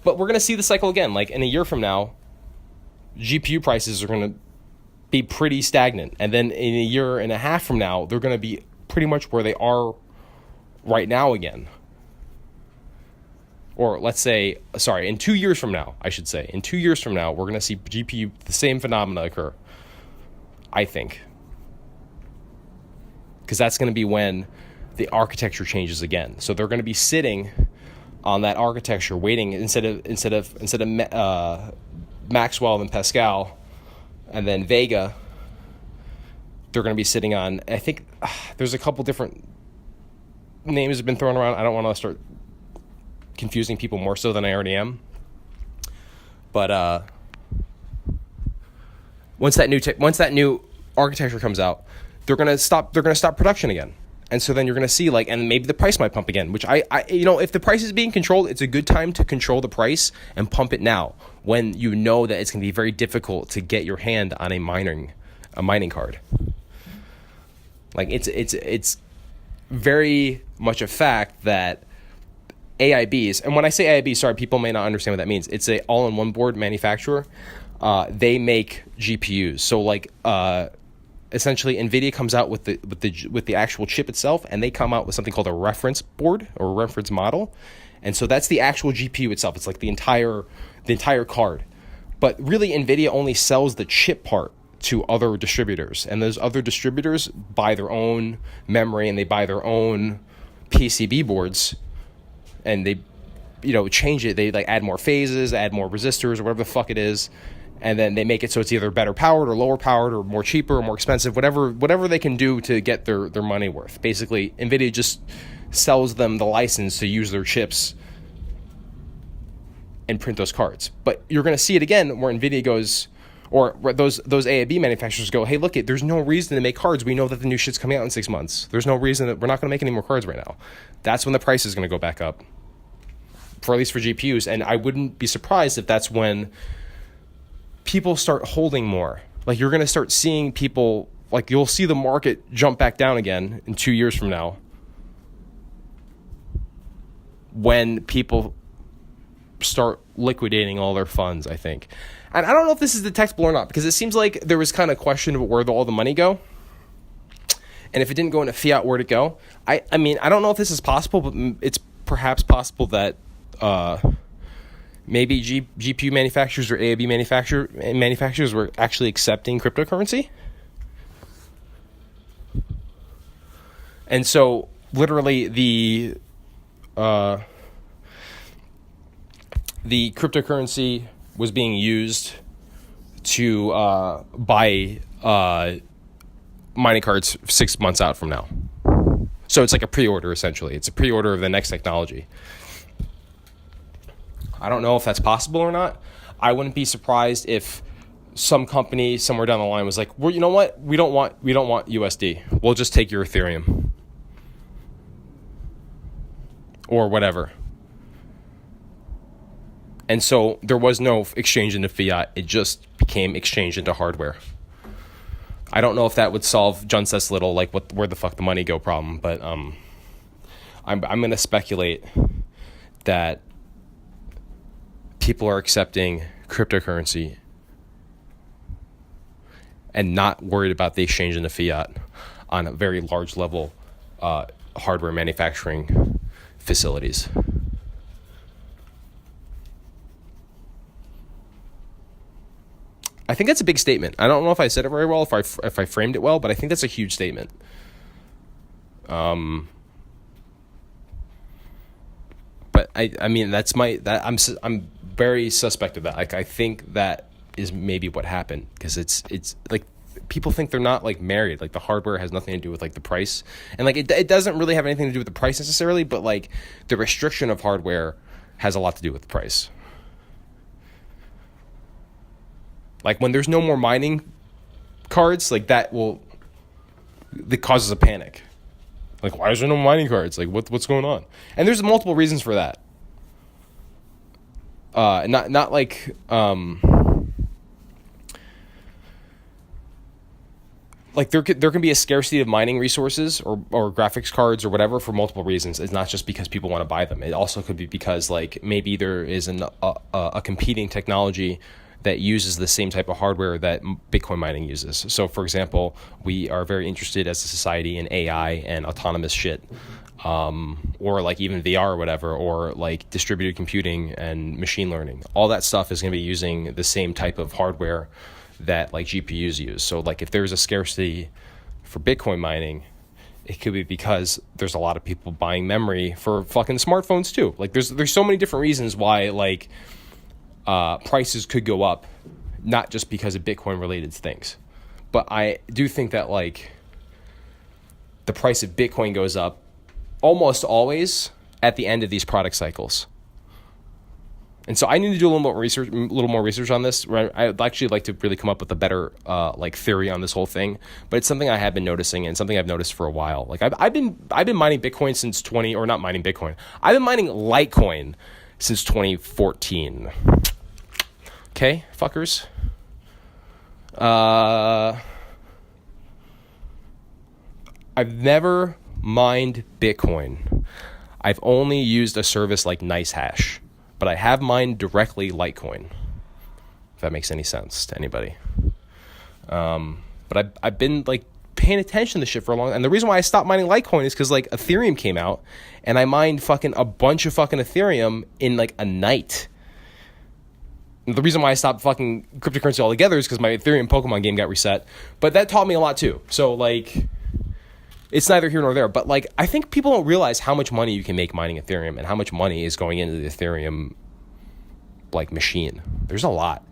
But we're going to see the cycle again. Like, in a year from now, GPU prices are going to be pretty stagnant, and then in a year and a half from now, they're going to be pretty much where they are right now again. Or let's say, sorry, in 2 years from now, I should say. In 2 years from now, we're going to see GPU, the same phenomena occur, I think. Because that's going to be when the architecture changes again. So they're going to be sitting on that architecture, waiting, instead of Maxwell and Pascal, and then Vega, they're going to be sitting on, I think, there's a couple different names have been thrown around. I don't want to start confusing people more so than I already am. But once that new architecture comes out, they're gonna stop production again. And so then you're gonna see, like, and maybe the price might pump again, which I you know, if the price is being controlled, it's a good time to control the price and pump it now, when you know that it's gonna be very difficult to get your hand on a mining card. Like it's very much a fact that AIBs, and when I say AIB, sorry, people may not understand what that means. It's a all-in-one board manufacturer. They make GPUs. So like essentially NVIDIA comes out with the actual chip itself, and they come out with something called a reference board or a reference model. And so that's the actual GPU itself. It's like the entire card. But really NVIDIA only sells the chip part to other distributors, and those other distributors buy their own memory and they buy their own PCB boards, and they change it. They like add more phases, add more resistors, or whatever the fuck it is, and then they make it so it's either better powered or lower powered or more cheaper or more expensive, whatever they can do to get their money worth. Basically NVIDIA just sells them the license to use their chips and print those cards. But you're going to see it again where NVIDIA goes, or those AIB manufacturers go, hey, look, there's no reason to make cards. We know that the new shit's coming out in 6 months. There's no reason that we're not going to make any more cards right now. That's when the price is going to go back up, for at least for GPUs. And I wouldn't be surprised if that's when people start holding more. Like you're going to start seeing people, like you'll see the market jump back down again in 2 years from now when people start liquidating all their funds, I think. And I don't know if this is detectable or not, because it seems like there was kind of question about where all the money go. And if it didn't go into fiat, where'd it go? I mean, I don't know if this is possible, but it's perhaps possible that maybe GPU manufacturers or AIB manufacturers were actually accepting cryptocurrency. And so literally the cryptocurrency was being used to buy mining cards 6 months out from now. So it's like a pre-order, essentially. It's a pre-order of the next technology. I don't know if that's possible or not. I wouldn't be surprised if some company somewhere down the line was like, well, you know what? We don't want USD. We'll just take your Ethereum. Or whatever. And so there was no exchange into fiat. It just became exchange into hardware. I don't know if that would solve John says little, like where the fuck the money go problem, but I'm going to speculate that people are accepting cryptocurrency and not worried about the exchange into fiat on a very large level hardware manufacturing facilities. I think that's a big statement. I don't know if I said it very well, if I framed it well, but I think that's a huge statement. But I mean I'm very suspect of that. Like I think that is maybe what happened, because it's like people think they're not like married. Like the hardware has nothing to do with like the price, and like it doesn't really have anything to do with the price necessarily, but like the restriction of hardware has a lot to do with the price. Like when there's no more mining cards, like that causes a panic. Like, why is there no mining cards? Like what's going on? And there's multiple reasons for that. Not like like there can be a scarcity of mining resources or graphics cards or whatever for multiple reasons. It's not just because people want to buy them. It also could be because like maybe there is a competing technology that uses the same type of hardware that Bitcoin mining uses. So, for example, we are very interested as a society in AI and autonomous shit, or like even VR or whatever, or like distributed computing and machine learning. All that stuff is going to be using the same type of hardware that like GPUs use. So, like if there's a scarcity for Bitcoin mining, it could be because there's a lot of people buying memory for fucking smartphones too. Like there's so many different reasons why like prices could go up, not just because of Bitcoin related things. But I do think that like the price of Bitcoin goes up almost always at the end of these product cycles. And so I need to do a little more research on this. I'd actually like to really come up with a better like theory on this whole thing. But it's something I have been noticing and something I've noticed for a while. Like I've been mining Bitcoin since not mining Bitcoin. I've been mining Litecoin since 2014. Okay, fuckers. I've never mined Bitcoin. I've only used a service like NiceHash, but I have mined directly Litecoin, if that makes any sense to anybody. But I've been like paying attention to shit for a long time. And the reason why I stopped mining Litecoin is because like Ethereum came out and I mined fucking a bunch of fucking Ethereum in like a night. And the reason why I stopped fucking cryptocurrency altogether is because my Ethereum Pokemon game got reset. But that taught me a lot too. So like, it's neither here nor there. But like, I think people don't realize how much money you can make mining Ethereum and how much money is going into the Ethereum like machine. There's a lot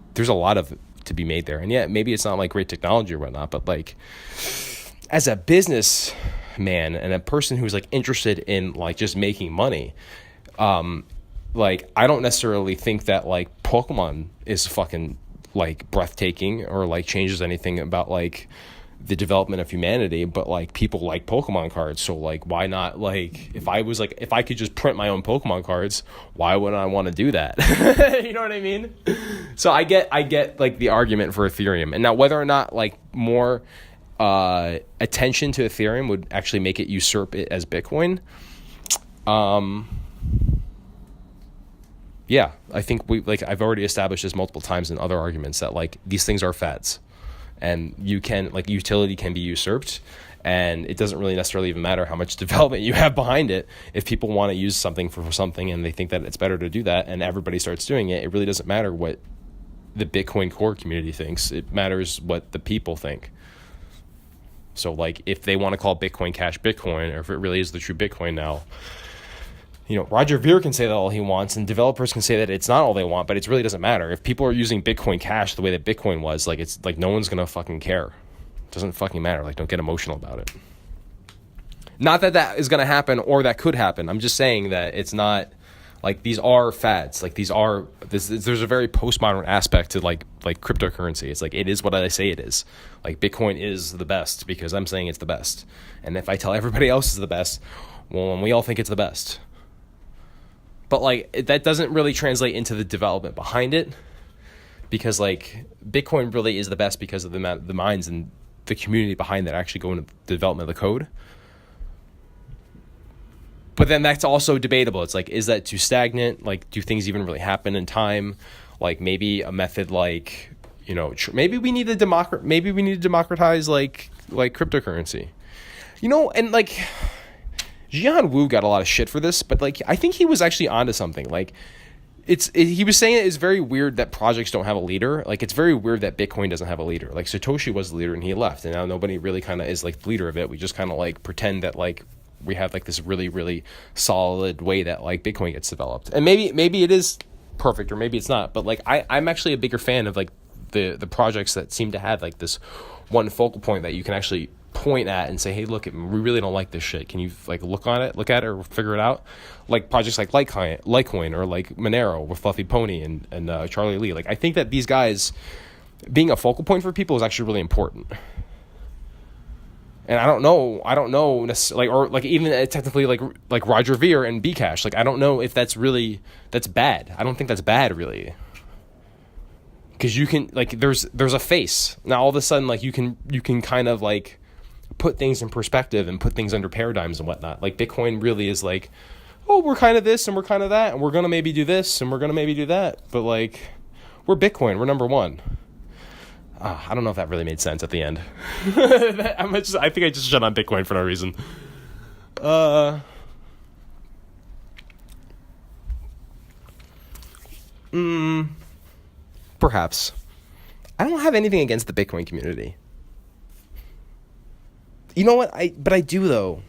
of to be made there. And yeah, maybe it's not like great technology or whatnot, but like as a business man and a person who's like interested in like just making money, like I don't necessarily think that like Pokemon is fucking like breathtaking or like changes anything about like the development of humanity, but like people like Pokemon cards, so like why not, like if I could just print my own Pokemon cards, why wouldn't I want to do that? You know what I mean? So I get like the argument for Ethereum. And now whether or not like more attention to Ethereum would actually make it usurp it as Bitcoin, yeah, I think I've already established this multiple times in other arguments that like these things are fads. And you can, like, utility can be usurped, and it doesn't really necessarily even matter how much development you have behind it. If people want to use something for something and they think that it's better to do that and everybody starts doing it, it really doesn't matter what the Bitcoin core community thinks. It matters what the people think. So, like, if they want to call Bitcoin Cash Bitcoin, or if it really is the true Bitcoin now, you know, Roger Ver can say that all he wants, and developers can say that it's not all they want, but it really doesn't matter. If people are using Bitcoin Cash the way that Bitcoin was, like, it's like no one's gonna fucking care. It doesn't fucking matter. Like, don't get emotional about it. Not that that is gonna happen or that could happen. I'm just saying that it's not, like, these are fads. Like, there's a very postmodern aspect to like cryptocurrency. It's like, it is what I say it is. Like, Bitcoin is the best because I'm saying it's the best. And if I tell everybody else is the best, well, and we all think it's the best. But, like, that doesn't really translate into the development behind it, because, like, Bitcoin really is the best because of the minds and the community behind that actually go into the development of the code. But then that's also debatable. It's like, is that too stagnant? Like, do things even really happen in time? Like, maybe a method like, you know, maybe we need to democratize, like cryptocurrency. You know, and, like, Jihan Wu got a lot of shit for this, but like I think he was actually onto something. Like he was saying it's very weird that projects don't have a leader. Like it's very weird that Bitcoin doesn't have a leader. Like Satoshi was the leader and he left, and now nobody really kind of is like the leader of it. We just kind of like pretend that like we have like this really, really solid way that like Bitcoin gets developed. And maybe it is perfect or maybe it's not. But like I'm actually a bigger fan of like the projects that seem to have like this one focal point that you can actually point at and say, hey, look, we really don't like this shit. Can you like look at it or figure it out? Like projects like Litecoin or like Monero with Fluffy Pony and Charlie Lee. Like I think that these guys being a focal point for people is actually really important. And I don't know necessarily, or like even technically like Roger Ver and Bcash. Like I don't know if that's bad. I don't think that's bad really. Because you can like there's a face. Now all of a sudden like you can kind of like put things in perspective and put things under paradigms and whatnot. Like Bitcoin really is like, oh, we're kind of this and we're kind of that and we're gonna maybe do this and we're gonna maybe do that, but like we're Bitcoin, we're number one. I don't know if that really made sense at the end. I think I just shut on Bitcoin for no reason. Perhaps. I don't have anything against the Bitcoin community. You know what? But I do though.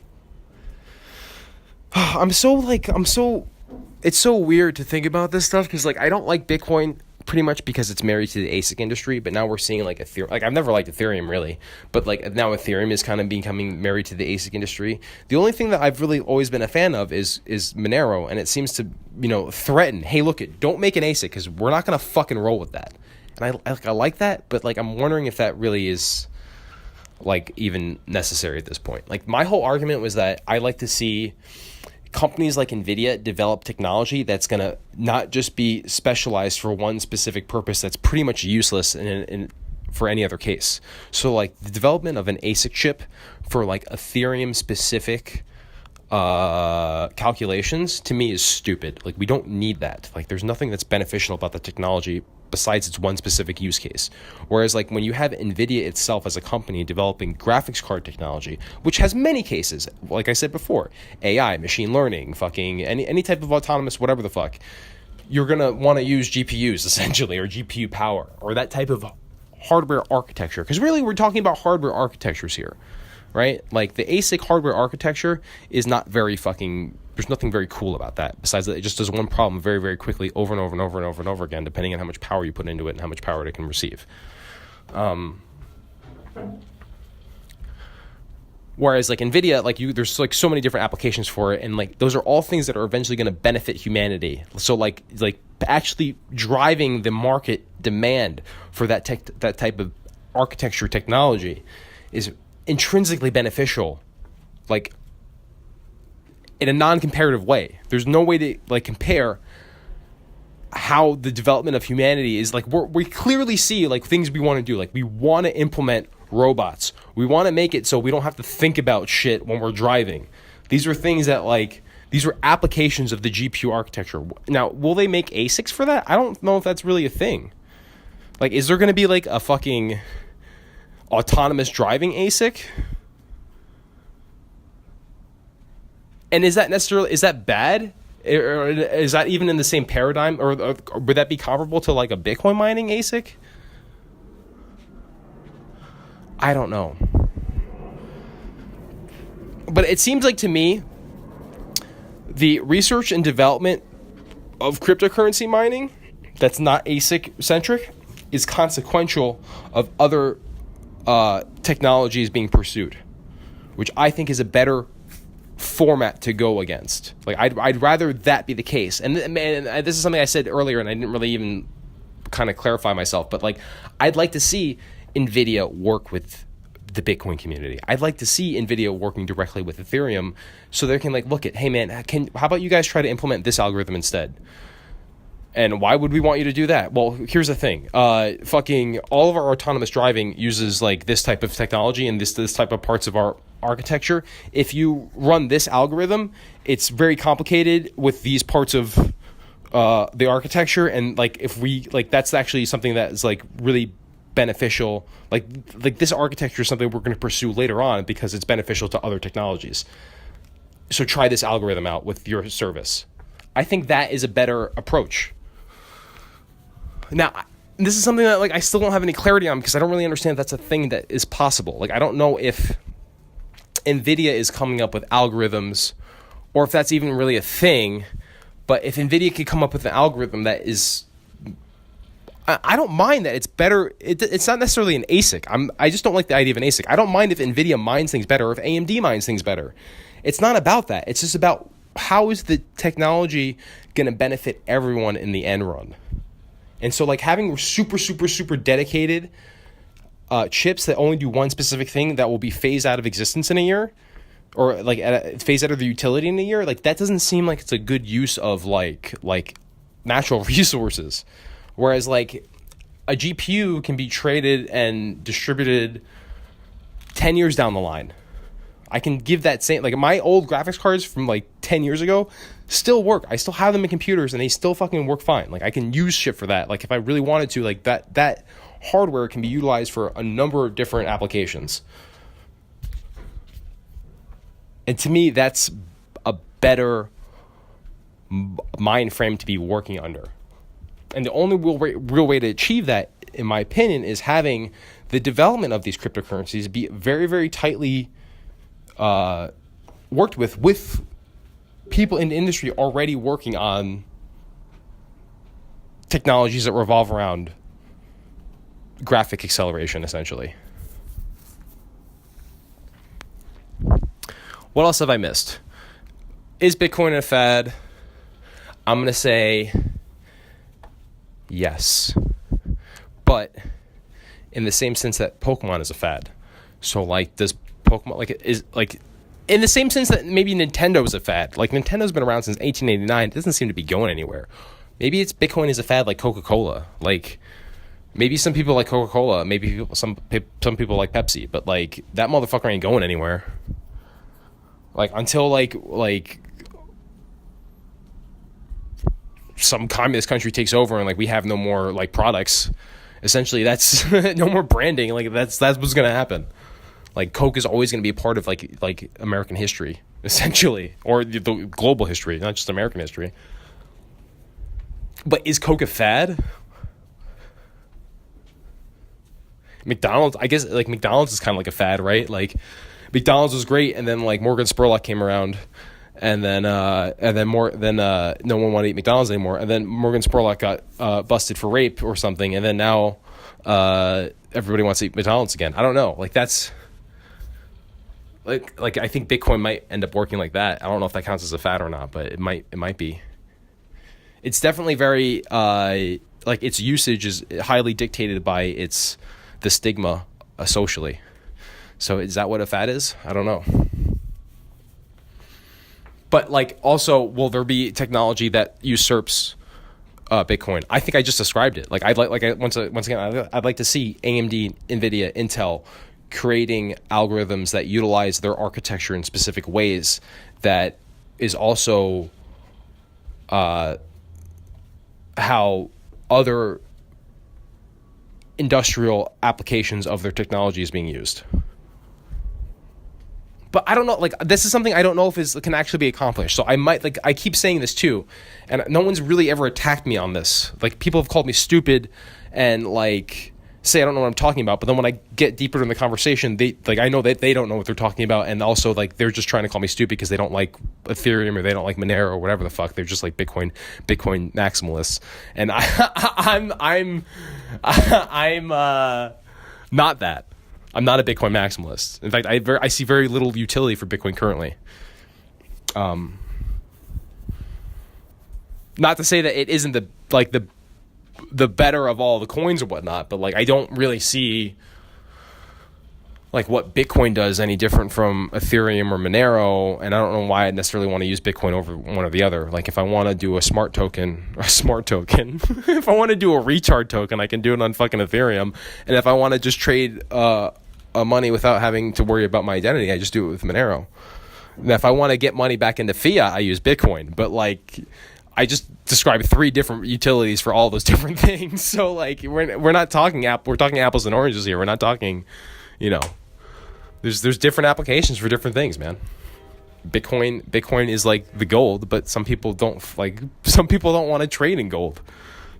It's so weird to think about this stuff because like I don't like Bitcoin pretty much because it's married to the ASIC industry, but now we're seeing like Ethereum. Like I've never liked Ethereum really, but like now Ethereum is kind of becoming married to the ASIC industry. The only thing that I've really always been a fan of is Monero, and it seems to, you know, threaten, hey, look, don't make an ASIC because we're not gonna fucking roll with that. And I like that, but like I'm wondering if that really is like even necessary at this point. Like my whole argument was that I like to see companies like NVIDIA develop technology that's going to not just be specialized for one specific purpose that's pretty much useless in for any other case. So like the development of an ASIC chip for like Ethereum specific calculations to me is stupid. Like we don't need that. Like there's nothing that's beneficial about the technology besides its one specific use case. Whereas like when you have NVIDIA itself as a company developing graphics card technology, which has many cases, like I said before, AI, machine learning, fucking any type of autonomous whatever the fuck, you're going to want to use GPUs essentially, or GPU power, or that type of hardware architecture. Because really we're talking about hardware architectures here, right? Like the ASIC hardware architecture is not very fucking, there's nothing very cool about that besides that it just does one problem very, very quickly over and over and over and over and over again, depending on how much power you put into it and how much power it can receive. Whereas like NVIDIA, like there's like so many different applications for it, and like those are all things that are eventually going to benefit humanity. So like actually driving the market demand for that type of architecture technology is intrinsically beneficial, like in a non-comparative way. There's no way to like compare how the development of humanity is like. We clearly see like things we want to do. Like we want to implement robots. We want to make it so we don't have to think about shit when we're driving. These are things that like, these are applications of the GPU architecture. Now, will they make ASICs for that? I don't know if that's really a thing. Like, is there going to be like a fucking autonomous driving ASIC? And is that bad? Or is that even in the same paradigm? Or would that be comparable to like a Bitcoin mining ASIC? I don't know. But it seems like to me, the research and development of cryptocurrency mining that's not ASIC centric is consequential of other technologies being pursued, which I think is a better format to go against. Like I'd rather that be the case. And this is something I said earlier and I didn't really even kind of clarify myself, but like I'd like to see NVIDIA work with the Bitcoin community. I'd like to see NVIDIA working directly with Ethereum so they can like look at, hey man, how about you guys try to implement this algorithm instead? And why would we want you to do that? Well, here's the thing. Fucking all of our autonomous driving uses like this type of technology and this type of parts of our architecture. If you run this algorithm, it's very complicated with these parts of the architecture. And like if we like, that's actually something that is like really beneficial. Like this architecture is something we're going to pursue later on because it's beneficial to other technologies. So try this algorithm out with your service. I think that is a better approach. Now, this is something that like I still don't have any clarity on because I don't really understand if that's a thing that is possible. Like I don't know if NVIDIA is coming up with algorithms or if that's even really a thing. But if NVIDIA could come up with an algorithm that is, I don't mind that. It's better. It's not necessarily an ASIC. I just don't like the idea of an ASIC. I don't mind if NVIDIA mines things better or if AMD mines things better. It's not about that. It's just about how is the technology going to benefit everyone in the end run. And so like having super, super, super dedicated chips that only do one specific thing that will be phased out of existence in a year or like phased out of the utility in a year, like that doesn't seem like it's a good use of like natural resources. Whereas like a GPU can be traded and distributed 10 years down the line. I can give that same, like my old graphics cards from like 10 years ago still work. I still have them in computers and they still fucking work fine. Like I can use shit for that. Like if I really wanted to, like that hardware can be utilized for a number of different applications. And to me, that's a better mind frame to be working under. And the only real way to achieve that, in my opinion, is having the development of these cryptocurrencies be very, very tightly worked with people in the industry already working on technologies that revolve around graphic acceleration, essentially. What else have I missed? Is Bitcoin a fad? I'm going to say yes. But in the same sense that Pokemon is a fad. So like does Pokemon like is like in the same sense that maybe Nintendo is a fad. Like Nintendo's been around since 1889. It doesn't seem to be going anywhere. Maybe it's Bitcoin is a fad like Coca-Cola. Like Maybe some people like Coca-Cola, maybe some people like Pepsi, but like that motherfucker ain't going anywhere. Like until like some communist country takes over and like we have no more like products, essentially that's no more branding. Like that's what's gonna happen. Like Coke is always gonna be a part of like American history, essentially, or the global history, not just American history. But is Coke a fad? McDonald's, I guess, like McDonald's is kind of like a fad, right? Like McDonald's was great, and then like Morgan Spurlock came around, and then no one wanted to eat McDonald's anymore, and then Morgan Spurlock got busted for rape or something, and then now everybody wants to eat McDonald's again. I don't know. Like that's like I think Bitcoin might end up working like that. I don't know if that counts as a fad or not, but it might be. It's definitely very like its usage is highly dictated by the stigma socially. So is that what a fad is? I don't know. But like also, will there be technology that usurps Bitcoin? I think I just described it. Like once again, I'd like to see AMD, Nvidia, Intel creating algorithms that utilize their architecture in specific ways that is also how other industrial applications of their technology is being used. But I don't know, like this is something I don't know if can actually be accomplished. So I keep saying this too, and no one's really ever attacked me on this. Like people have called me stupid and like say I don't know what I'm talking about, but then when I get deeper in the conversation, I know that they don't know what they're talking about, and also like they're just trying to call me stupid because they don't like Ethereum or they don't like Monero or whatever the fuck. They're just like Bitcoin maximalists, and I'm not that. I'm not a Bitcoin maximalist. In fact, I see very little utility for Bitcoin currently. Not to say that it isn't the better of all the coins or whatnot, but like I don't really see like what Bitcoin does any different from Ethereum or Monero, and I don't know why I necessarily want to use Bitcoin over one or the other. Like if I want to do a smart token, if I want to do a retard token, I can do it on fucking Ethereum, and if I want to just trade money without having to worry about my identity, I just do it with Monero. And if I want to get money back into fiat, I use Bitcoin. But like I just described 3 different utilities for all those different things. So like we're not talking we're talking apples and oranges here. We're not talking, there's different applications for different things, man. Bitcoin is like the gold, but some people don't want to trade in gold.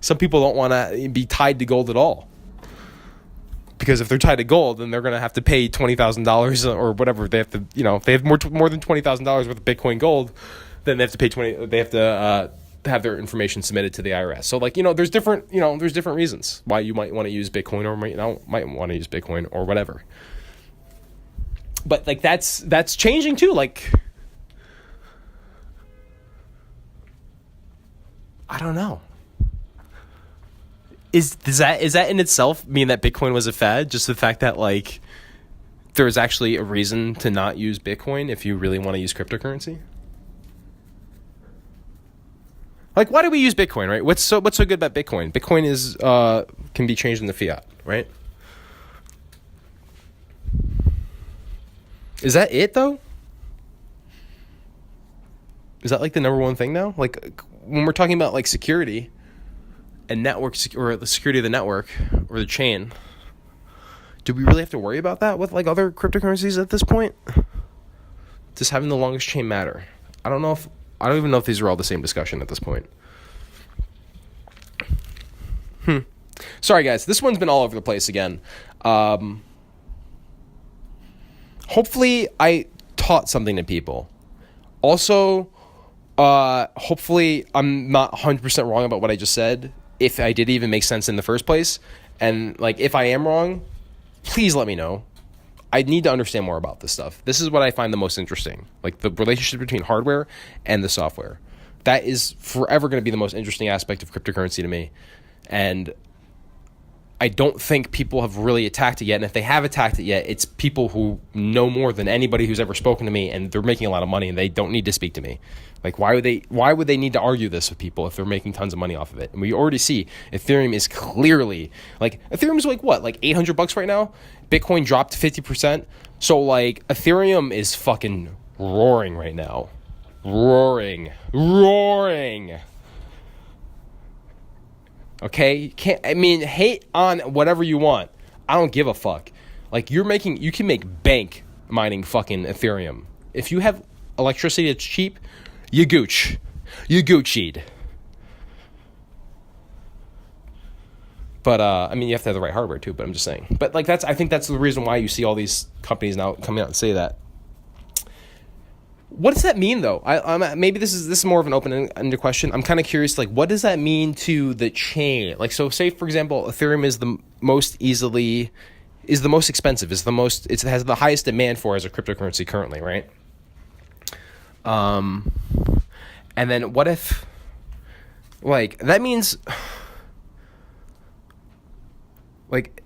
Some people don't want to be tied to gold at all. Because if they're tied to gold, then they're going to have to pay $20,000 or whatever. They have to, if they have more than $20,000 worth of Bitcoin gold, then they have to pay They have to have their information submitted to the IRS. So like there's different reasons why you might want to use Bitcoin or might want to use Bitcoin or whatever. But like that's changing too. Like I don't know. Is that in itself mean that Bitcoin was a fad? Just the fact that like there's actually a reason to not use Bitcoin if you really want to use cryptocurrency? Like why do we use Bitcoin, right? What's so good about Bitcoin? Bitcoin is can be changed into fiat, right? Is that it though? Is that like the number one thing now? Like when we're talking about like security and network or the security of the network or the chain, do we really have to worry about that with like other cryptocurrencies at this point? Does having the longest chain matter? I don't even know if these are all the same discussion at this point. Sorry guys, this one's been all over the place again. Hopefully I taught something to people. Also, hopefully I'm not 100% wrong about what I just said, if I did even make sense in the first place. And like if I am wrong, please let me know. I need to understand more about this stuff. This is what I find the most interesting, like the relationship between hardware and the software. That is forever going to be the most interesting aspect of cryptocurrency to me. And I don't think people have really attacked it yet. And if they have attacked it yet, it's people who know more than anybody who's ever spoken to me, and they're making a lot of money and they don't need to speak to me. Like, why would they need to argue this with people if they're making tons of money off of it? And we already see Ethereum is clearly, like, Ethereum is like what, like $800 right now? Bitcoin dropped 50%. So like Ethereum is fucking roaring right now. Roaring. Okay, hate on whatever you want. I don't give a fuck. Like, you can make bank mining fucking Ethereum. If you have electricity that's cheap, you Gucci'd. But you have to have the right hardware too. But I'm just saying. But like, I think that's the reason why you see all these companies now coming out and say that. What does that mean, though? Maybe this is more of an open-ended question. I'm kind of curious, like, what does that mean to the chain? Like, so say, for example, Ethereum is the most expensive, it has the highest demand for as a cryptocurrency currently, right? And then what if, like, that means, like,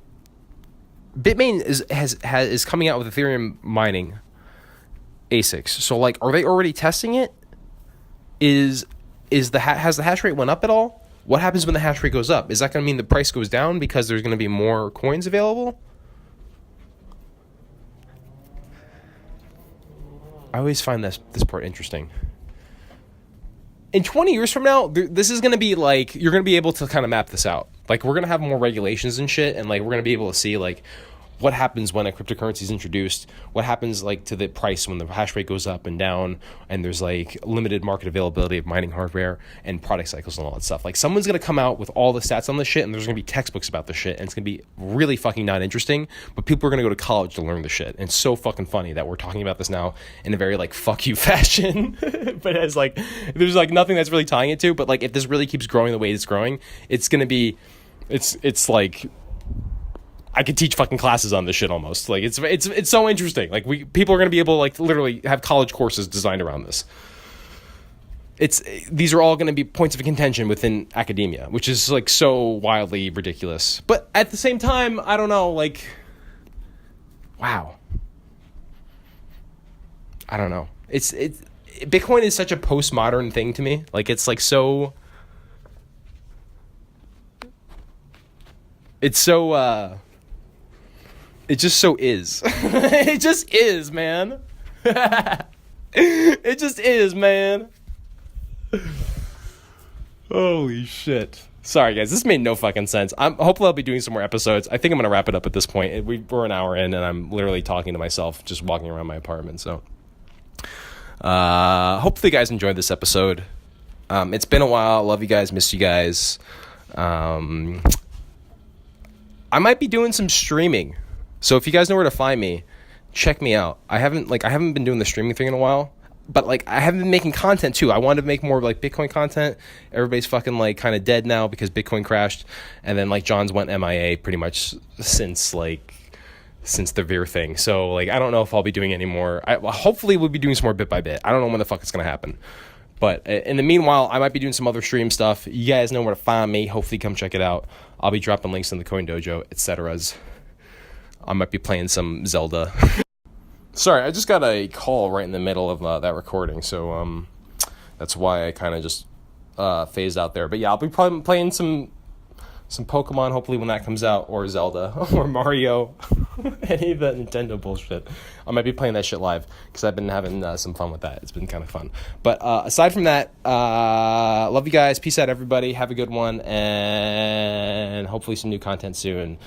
Bitmain is coming out with Ethereum mining ASICs. So like, are they already testing it? Has the hash rate went up at all? What happens when the hash rate goes up? Is that going to mean the price goes down because there's going to be more coins available? I always find this part interesting. In 20 years from now, this is going to be like, you're going to be able to kind of map this out. Like, we're going to have more regulations and shit, and like, we're going to be able to see like what happens when a cryptocurrency is introduced, what happens like to the price when the hash rate goes up and down, and there's like limited market availability of mining hardware and product cycles and all that stuff. Like, someone's going to come out with all the stats on this shit, and there's going to be textbooks about this shit, and it's going to be really fucking not interesting, but people are going to go to college to learn the shit. And it's so fucking funny that we're talking about this now in a very like fuck you fashion, but as like, there's like nothing that's really tying it to, but like, if this really keeps growing the way it's growing, it's going to be, it's like, I could teach fucking classes on this shit almost. Like, it's so interesting. Like, people are going to be able to like literally have college courses designed around this. These are all going to be points of contention within academia, which is like so wildly ridiculous. But at the same time, I don't know, like, wow. I don't know. Bitcoin is such a postmodern thing to me. Like, it's like so, it just so is. It just is, man. It just is, man. Holy shit. Sorry, guys. This made no fucking sense. Hopefully I'll be doing some more episodes. I think I'm going to wrap it up at this point. We're an hour in, and I'm literally talking to myself, just walking around my apartment. So, hopefully you guys enjoyed this episode. It's been a while. Love you guys. Miss you guys. I might be doing some streaming. So if you guys know where to find me, check me out. I haven't been doing the streaming thing in a while, but like, I haven't been making content too. I wanted to make more like Bitcoin content. Everybody's fucking like kind of dead now because Bitcoin crashed, and then like John's went MIA pretty much since the Veer thing. So like, I don't know if I'll be doing any more. Hopefully we'll be doing some more bit by bit. I don't know when the fuck it's gonna happen. But in the meanwhile, I might be doing some other stream stuff. You guys know where to find me. Hopefully come check it out. I'll be dropping links in the Coin Dojo, etc. I might be playing some Zelda. Sorry, I just got a call right in the middle of that recording, so that's why I kind of just phased out there. But yeah, I'll be probably playing some Pokemon, hopefully when that comes out, or Zelda, or Mario, any of that Nintendo bullshit. I might be playing that shit live, because I've been having some fun with that. It's been kind of fun. But aside from that, love you guys. Peace out, everybody. Have a good one, and hopefully some new content soon.